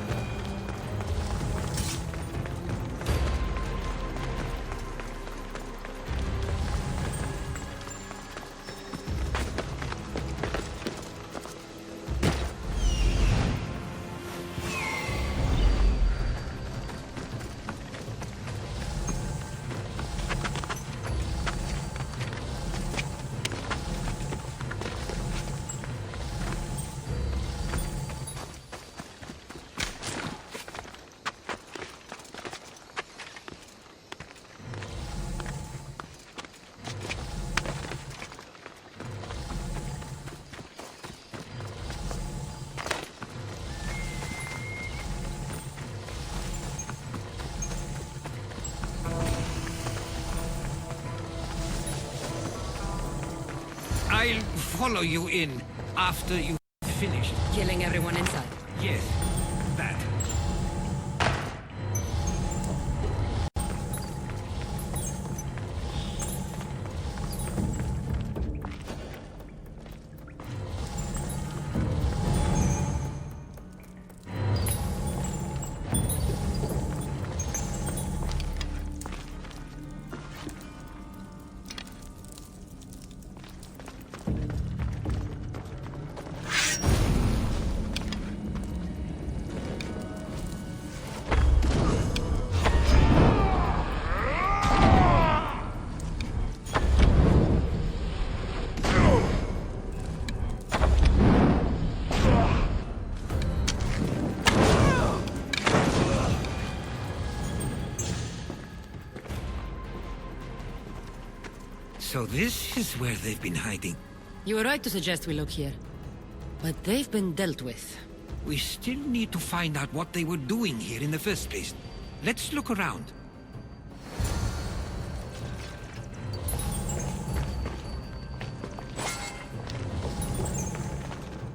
Speaker 10: I'll follow you in after you've finished.
Speaker 1: Killing everyone inside.
Speaker 10: Yes, that. So this is where they've been hiding.
Speaker 1: You were right to suggest we look here. But they've been dealt with.
Speaker 10: We still need to find out what they were doing here in the first place. Let's look around.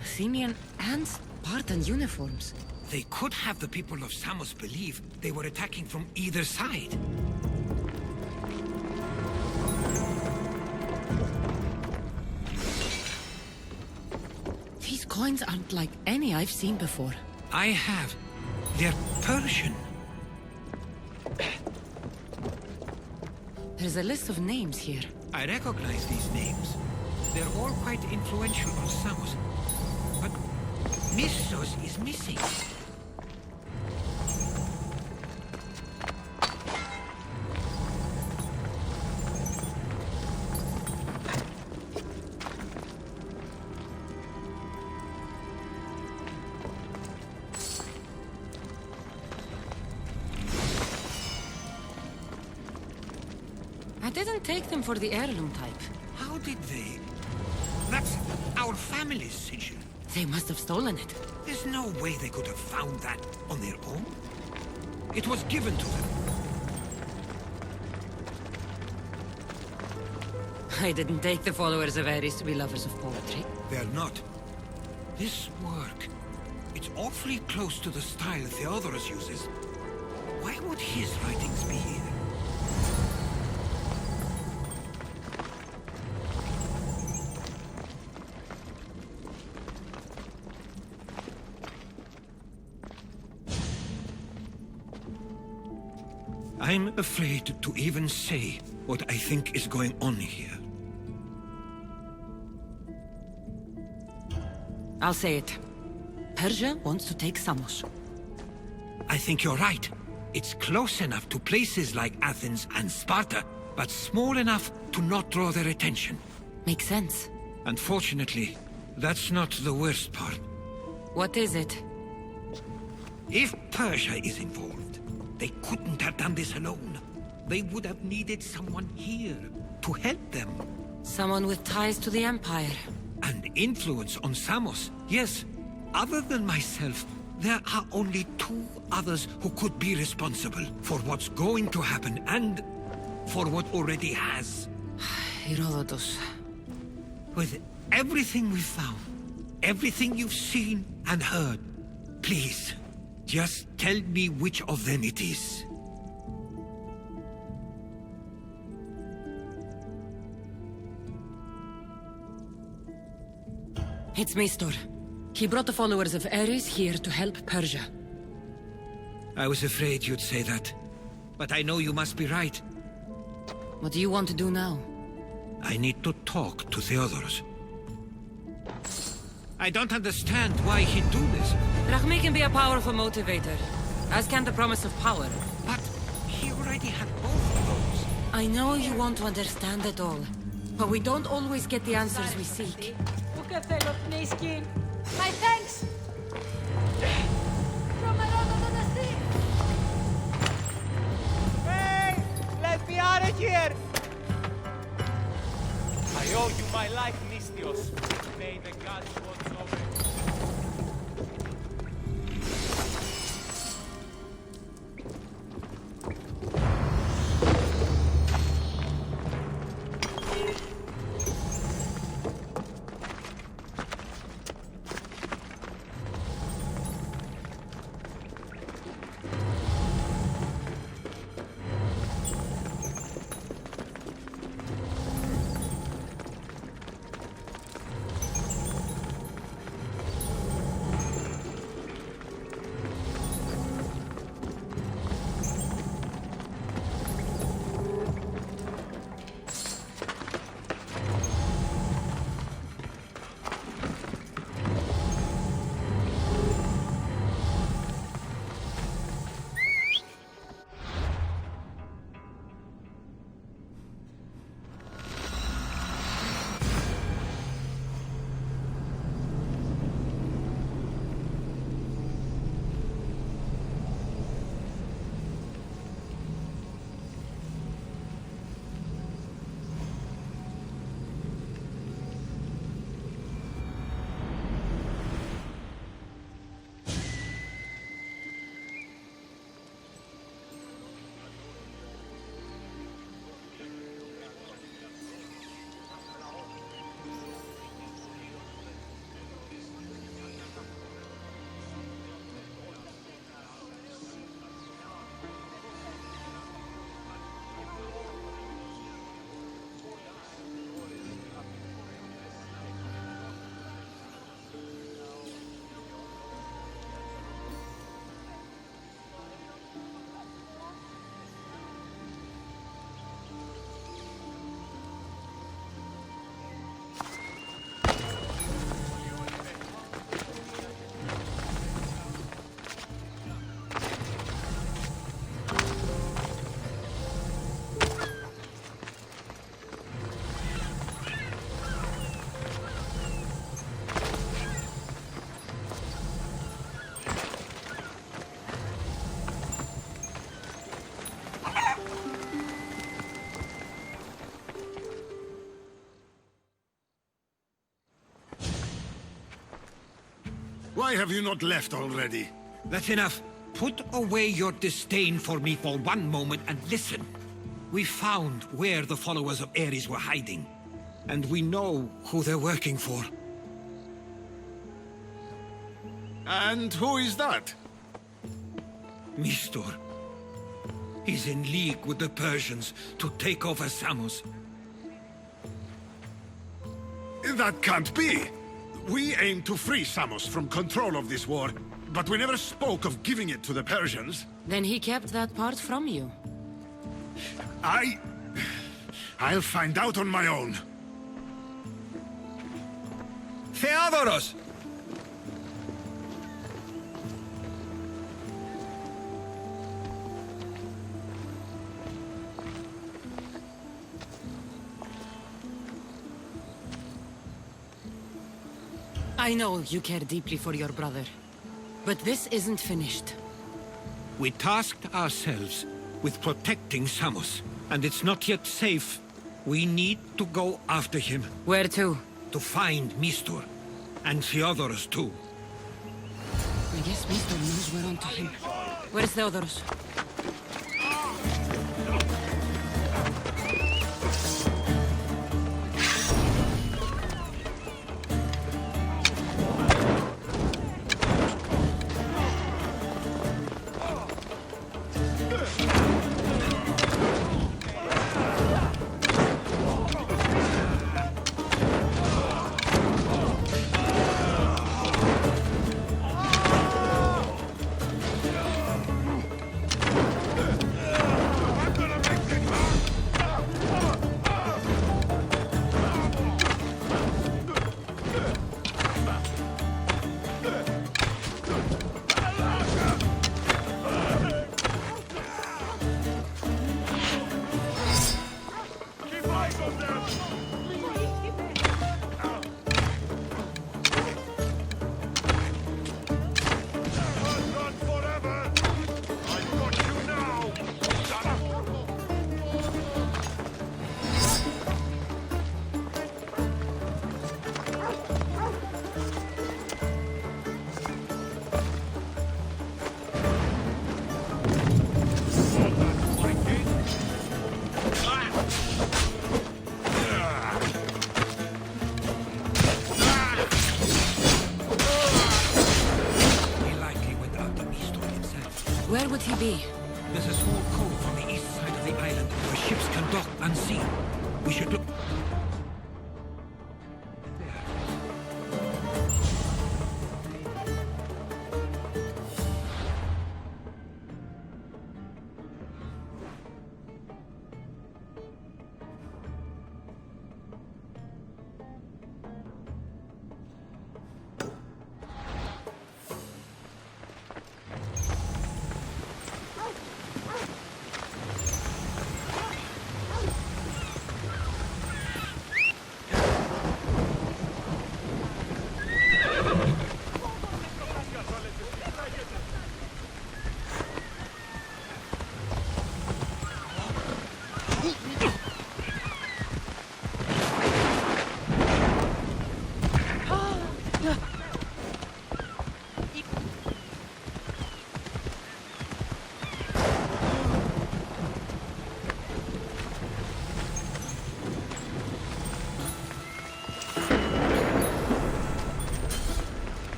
Speaker 1: Athenian and Spartan uniforms.
Speaker 10: They could have the people of Samos believe they were attacking from either side.
Speaker 1: These coins aren't like any I've seen before.
Speaker 10: I have. They're Persian.
Speaker 1: There's a list of names here.
Speaker 10: I recognize these names. They're all quite influential on Samos. But Missos is missing.
Speaker 1: I didn't take them for the heirloom type.
Speaker 10: How did they? That's our family's sigil.
Speaker 1: They must have stolen it.
Speaker 10: There's no way they could have found that on their own. It was given to them.
Speaker 1: I didn't take the followers of Ares to be lovers of poetry.
Speaker 10: They're not. This work, it's awfully close to the style Theodorus uses. Why would his writings be here? I'm afraid to even say what I think is going on here.
Speaker 1: I'll say it. Persia wants to take Samos.
Speaker 10: I think you're right. It's close enough to places like Athens and Sparta, but small enough to not draw their attention.
Speaker 1: Makes sense.
Speaker 10: Unfortunately, that's not the worst part.
Speaker 1: What is it?
Speaker 10: If Persia is involved, they couldn't have done this alone. They would have needed someone here to help them.
Speaker 1: Someone with ties to the Empire.
Speaker 10: And influence on Samos, yes. Other than myself, there are only two others who could be responsible for what's going to happen and for what already has.
Speaker 1: Herodotus.
Speaker 10: With everything we've found, everything you've seen and heard, please, just tell me which of them it is.
Speaker 1: It's Minotaur. He brought the followers of Ares here to help Persia.
Speaker 10: I was afraid you'd say that. But I know you must be right.
Speaker 1: What do you want to do now?
Speaker 10: I need to talk to Theodoros. I don't understand why he'd do this.
Speaker 1: Rahmi can be a powerful motivator, as can the promise of power.
Speaker 10: But he already had both of those.
Speaker 1: I know you want to understand it all, but we don't always get the answers we seek.
Speaker 12: My thanks! From Minotaur.
Speaker 11: Hey! Let me out of here! I owe you my life, Mystios. May the gods watch over you.
Speaker 4: Why have you not left already?
Speaker 10: That's enough. Put away your disdain for me for one moment and listen. We found where the followers of Ares were hiding. And we know who they're working for.
Speaker 4: And who is that?
Speaker 10: Minotaur. He's in league with the Persians to take over Samos.
Speaker 4: That can't be! We aim to free Samos from control of this war, but we never spoke of giving it to the Persians.
Speaker 1: Then he kept that part from you.
Speaker 4: I'll find out on my own.
Speaker 10: Theodoros!
Speaker 1: I know you care deeply for your brother, but this isn't finished.
Speaker 10: We tasked ourselves with protecting Samos, and it's not yet safe. We need to go after him.
Speaker 1: Where to?
Speaker 10: To find Minotaur, and Theodoros too.
Speaker 1: I guess Minotaur knows we're onto him. Where's Theodoros? Where would he be?
Speaker 10: There's a small cove on the east side of the island where ships can dock unseen. We should look...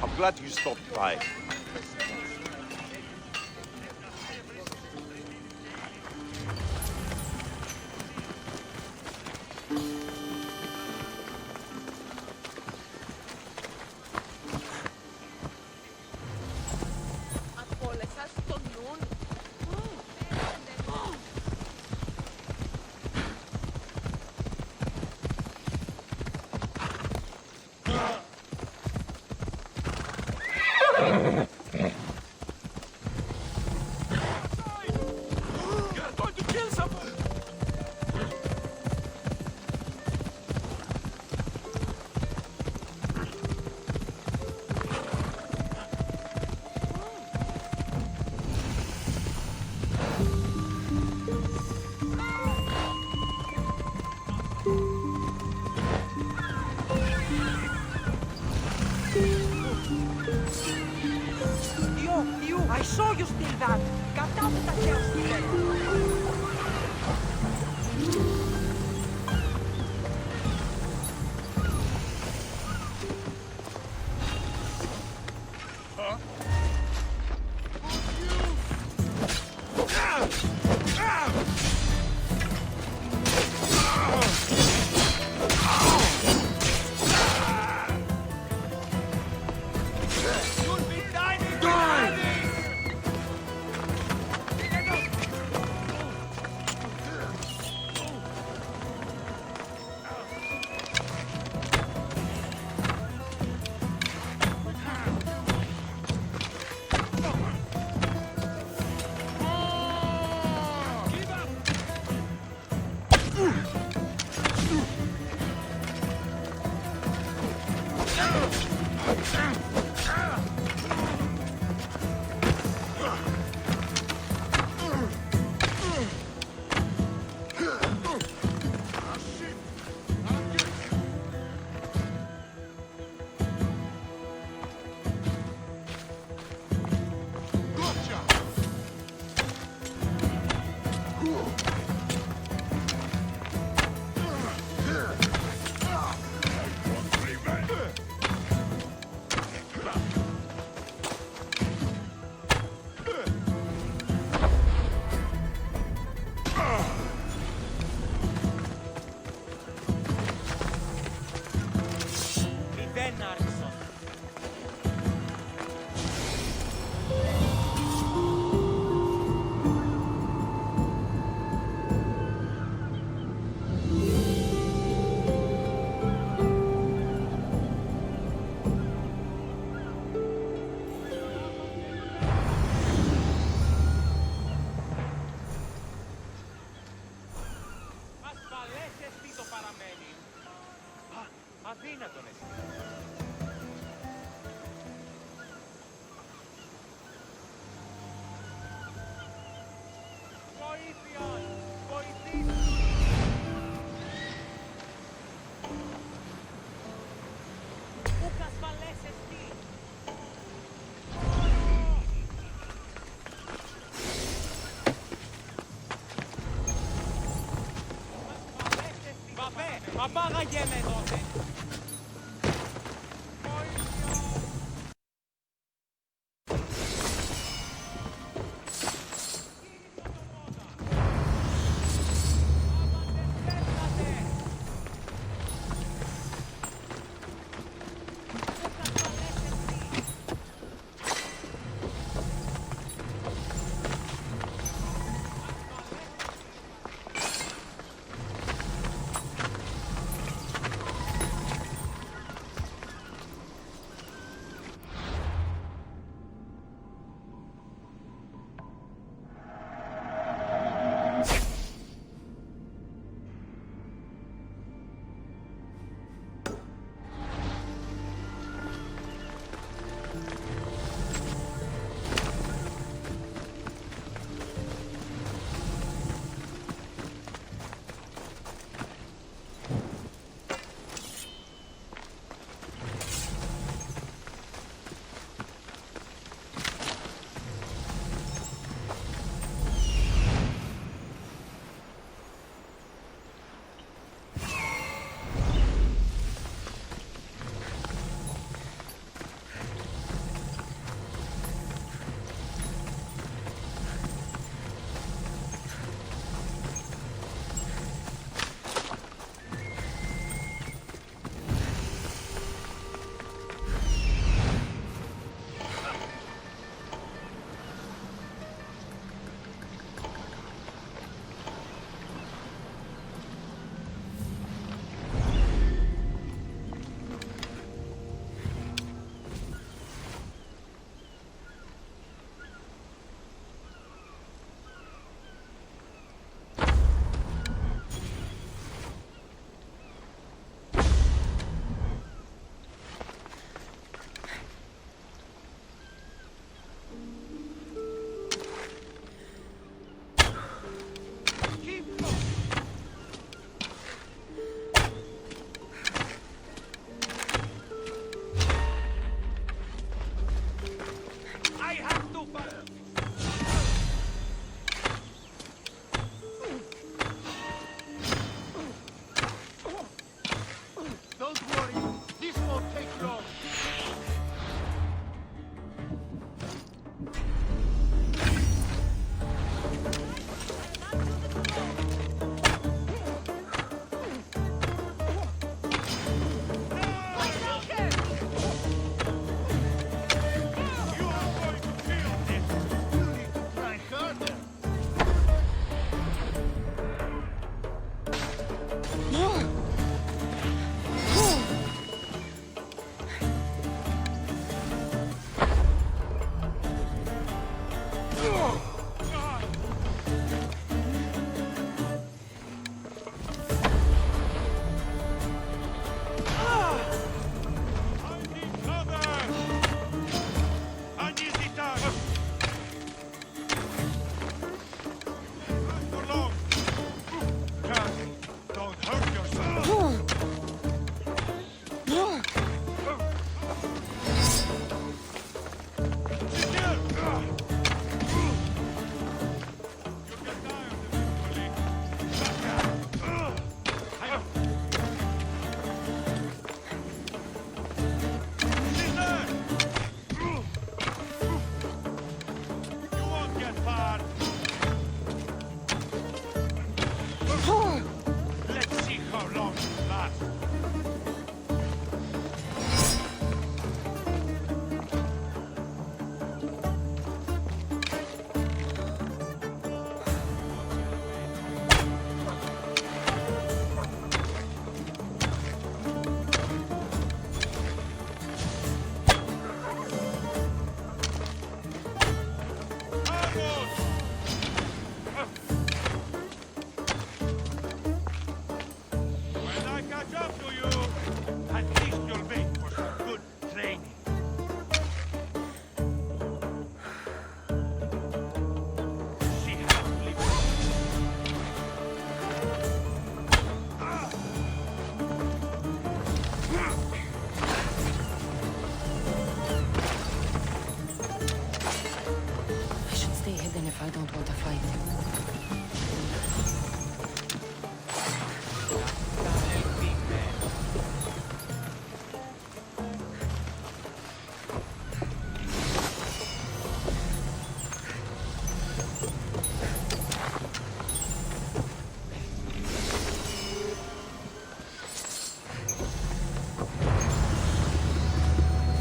Speaker 13: I'm glad you stopped by.
Speaker 12: I saw you steal that! Got down with that chance today!
Speaker 11: χαμένοι. Αδύνατον εσύ. Βοήθεια! Βοηθήστε! Πού ασφαλές εστί! Παπέ! Παπάγαγε με τότε! I catch up to you, at least you'll make for some good training. See how to live.
Speaker 1: I should stay hidden if I don't want to fight.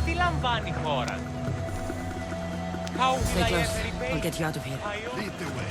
Speaker 11: Τι λαμβάνει η χώρα? How will
Speaker 1: Stay
Speaker 11: I
Speaker 1: close.
Speaker 11: ever repay?
Speaker 1: I'll get you out of here.
Speaker 4: Lead the way.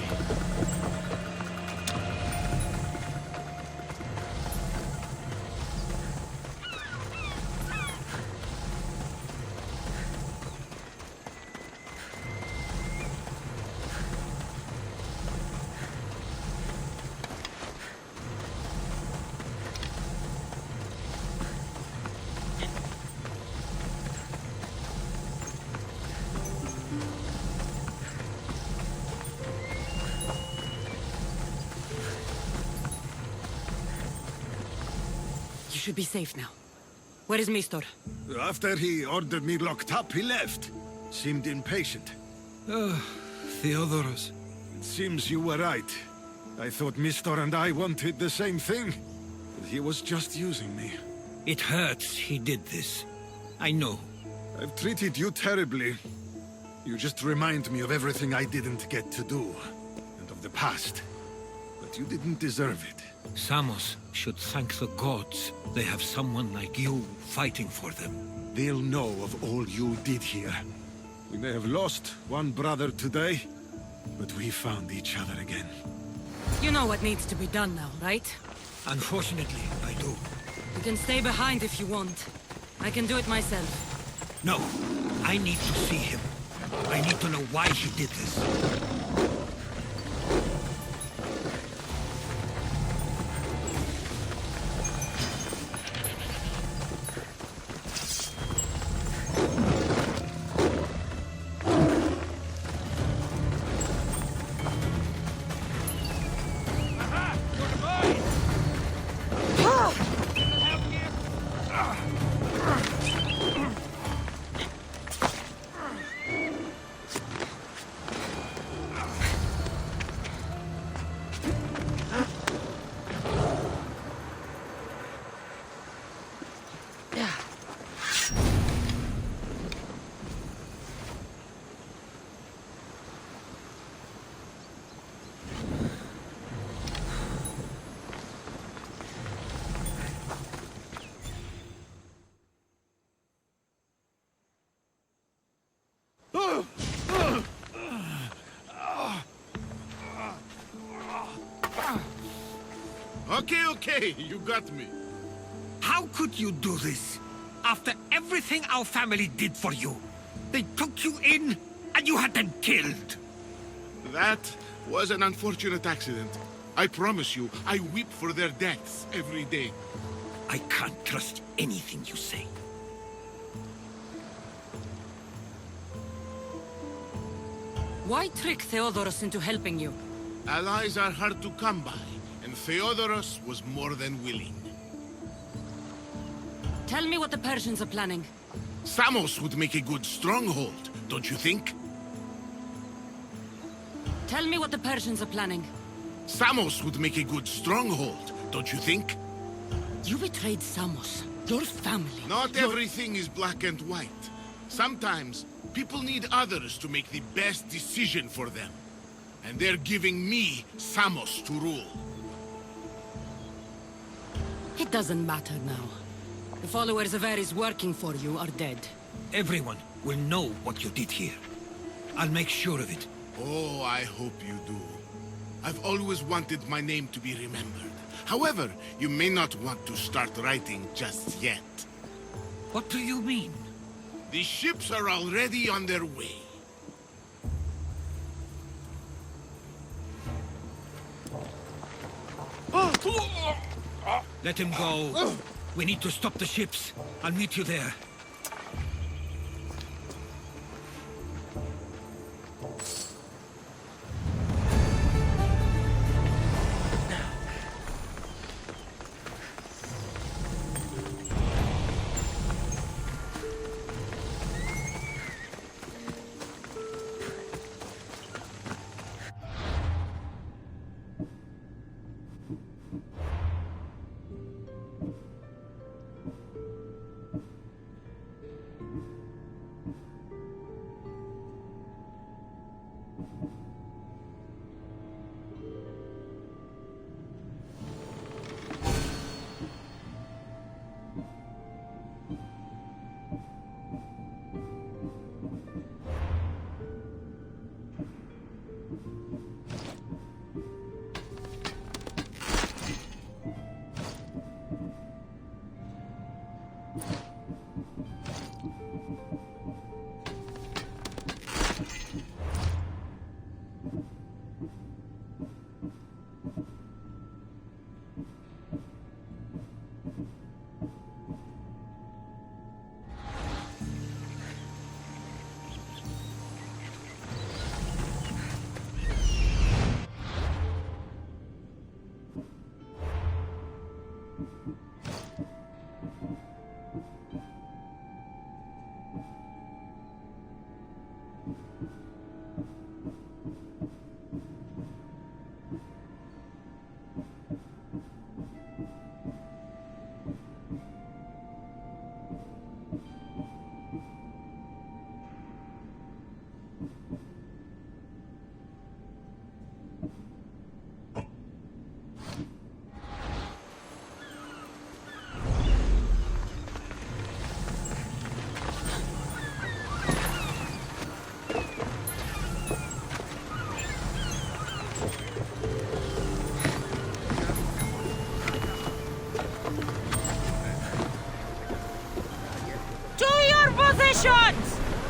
Speaker 1: You should be safe now. Where is Minotaur?
Speaker 10: After he ordered me locked up, he left. Seemed impatient. Theodoros. It seems you were right. I thought Minotaur and I wanted the same thing. But he was just using me. It hurts he did this. I know. I've treated you terribly. You just remind me of everything I didn't get to do. And of the past. But you didn't deserve it. Samos should thank the gods. They have someone like you fighting for them. They'll know of all you did here. We may have lost one brother today, but we found each other again.
Speaker 1: You know what needs to be done now, right?
Speaker 10: Unfortunately, I do.
Speaker 1: You can stay behind if you want. I can do it myself.
Speaker 10: No, I need to see him. I need to know why he did this.
Speaker 4: Okay, you got me.
Speaker 10: How could you do this? After everything our family did for you. They took you in, and you had them killed.
Speaker 4: That was an unfortunate accident. I promise you, I weep for their deaths every day.
Speaker 10: I can't trust anything you say.
Speaker 1: Why trick Theodoros into helping you?
Speaker 4: Allies are hard to come by, and Theodoros was more than willing.
Speaker 1: Tell me what the Persians are planning.
Speaker 4: Samos would make a good stronghold, don't you think?
Speaker 1: Tell me what the Persians are planning.
Speaker 4: Samos would make a good stronghold, don't you think?
Speaker 1: You betrayed Samos, your family.
Speaker 4: Not everything is black and white. Sometimes, people need others to make the best decision for them. And they're giving me Samos to rule.
Speaker 1: It doesn't matter now. The followers of Ares working for you are dead.
Speaker 10: Everyone will know what you did here. I'll make sure of it.
Speaker 4: Oh, I hope you do. I've always wanted my name to be remembered. However, you may not want to start writing just yet.
Speaker 10: What do you mean?
Speaker 4: The ships are already on their way.
Speaker 10: Let him go. We need to stop the ships. I'll meet you there.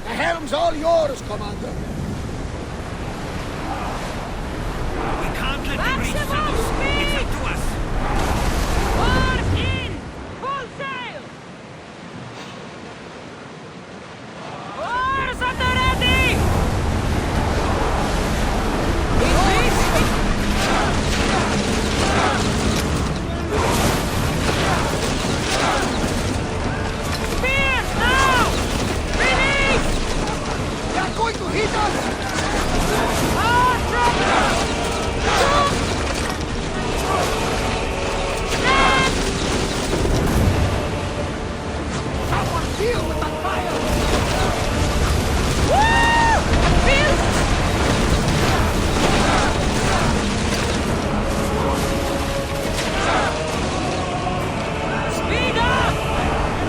Speaker 9: The helm's all yours, Commander.
Speaker 10: We can't let them reach Samos. It's up to us.
Speaker 12: Port in! Full sail! Oars at the ready! Spears now! Release!
Speaker 9: They're going to hit us! Someone deal with that fire!
Speaker 12: Speed up!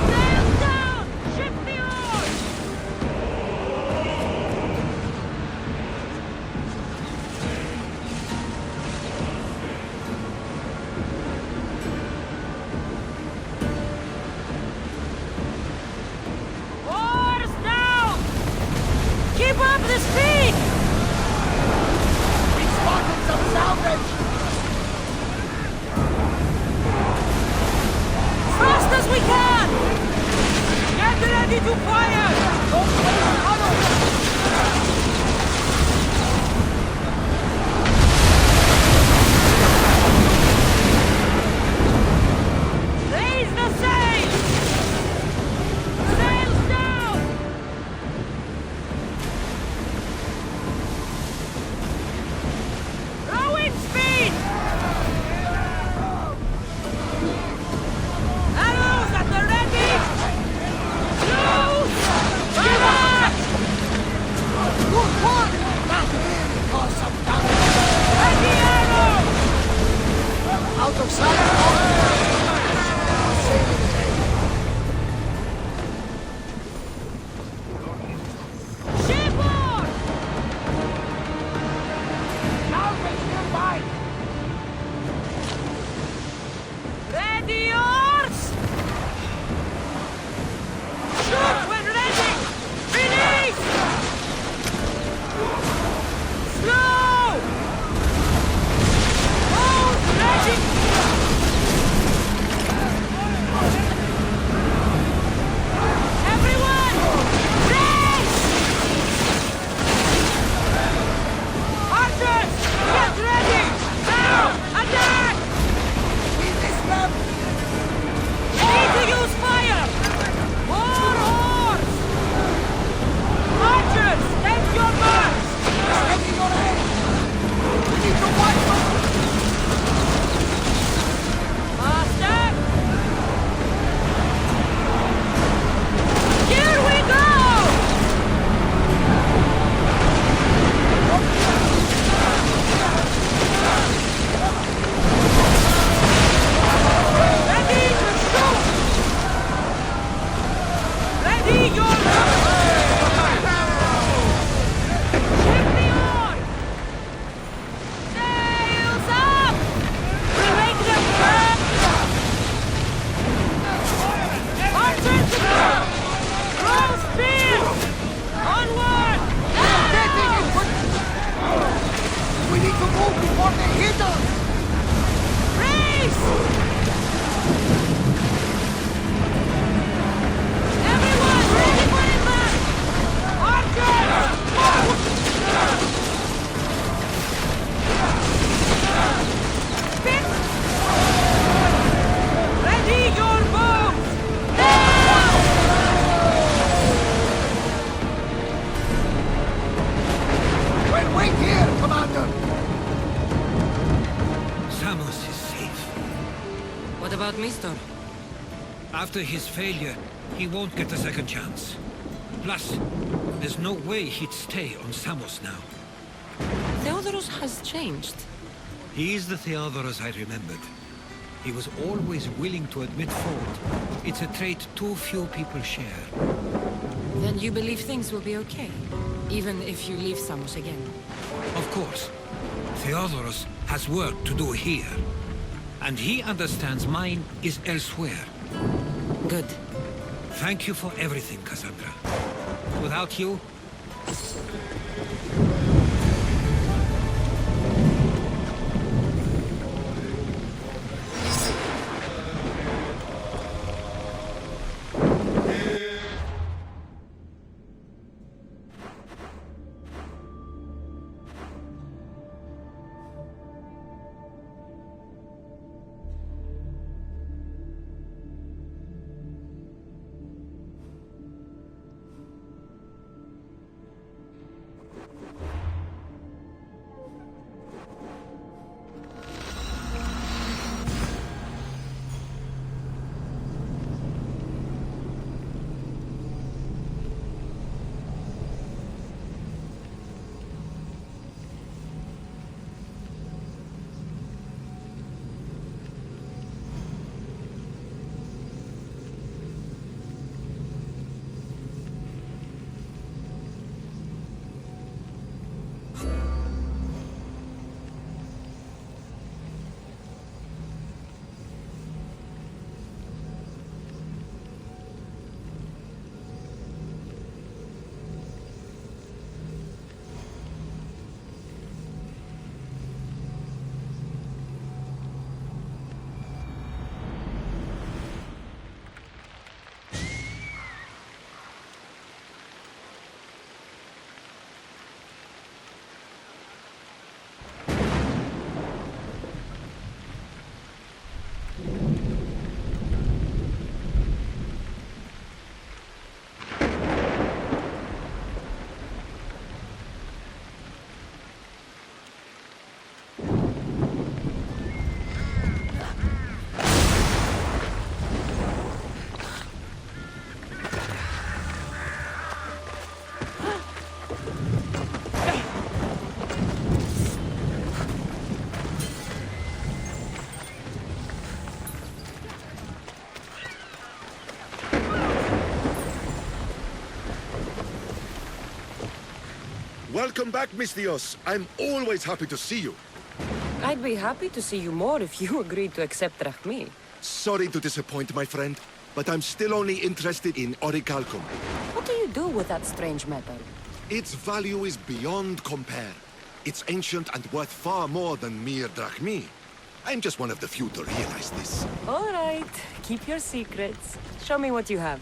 Speaker 12: Sails down! Shift the oars! Oars down! Keep up the speed!
Speaker 9: We spotted some salvage!
Speaker 12: Fast as we can! Get ready to fire! Don't waste ammo! Raise the sail! Sails down! Rowing speed! Arrows at the ready! Loose! Fire!
Speaker 10: After his failure, he won't get a second chance. Plus, there's no way he'd stay on Samos now.
Speaker 1: Theodoros has changed.
Speaker 10: He is the Theodoros I remembered. He was always willing to admit fault. It's a trait too few people share.
Speaker 1: Then you believe things will be okay? Even if you leave Samos again?
Speaker 10: Of course. Theodoros has work to do here. And he understands mine is elsewhere.
Speaker 1: Good.
Speaker 10: Thank you for everything, Kassandra. Without you...
Speaker 14: Welcome back, Misthios. I'm always happy to see you.
Speaker 1: I'd be happy to see you more if you agreed to accept Drachmi.
Speaker 14: Sorry to disappoint, my friend, but I'm still only interested in orichalcum.
Speaker 1: What do you do with that strange metal?
Speaker 14: Its value is beyond compare. It's ancient and worth far more than mere drachmi. I'm just one of the few to realize this.
Speaker 1: All right, keep your secrets. Show me what you have.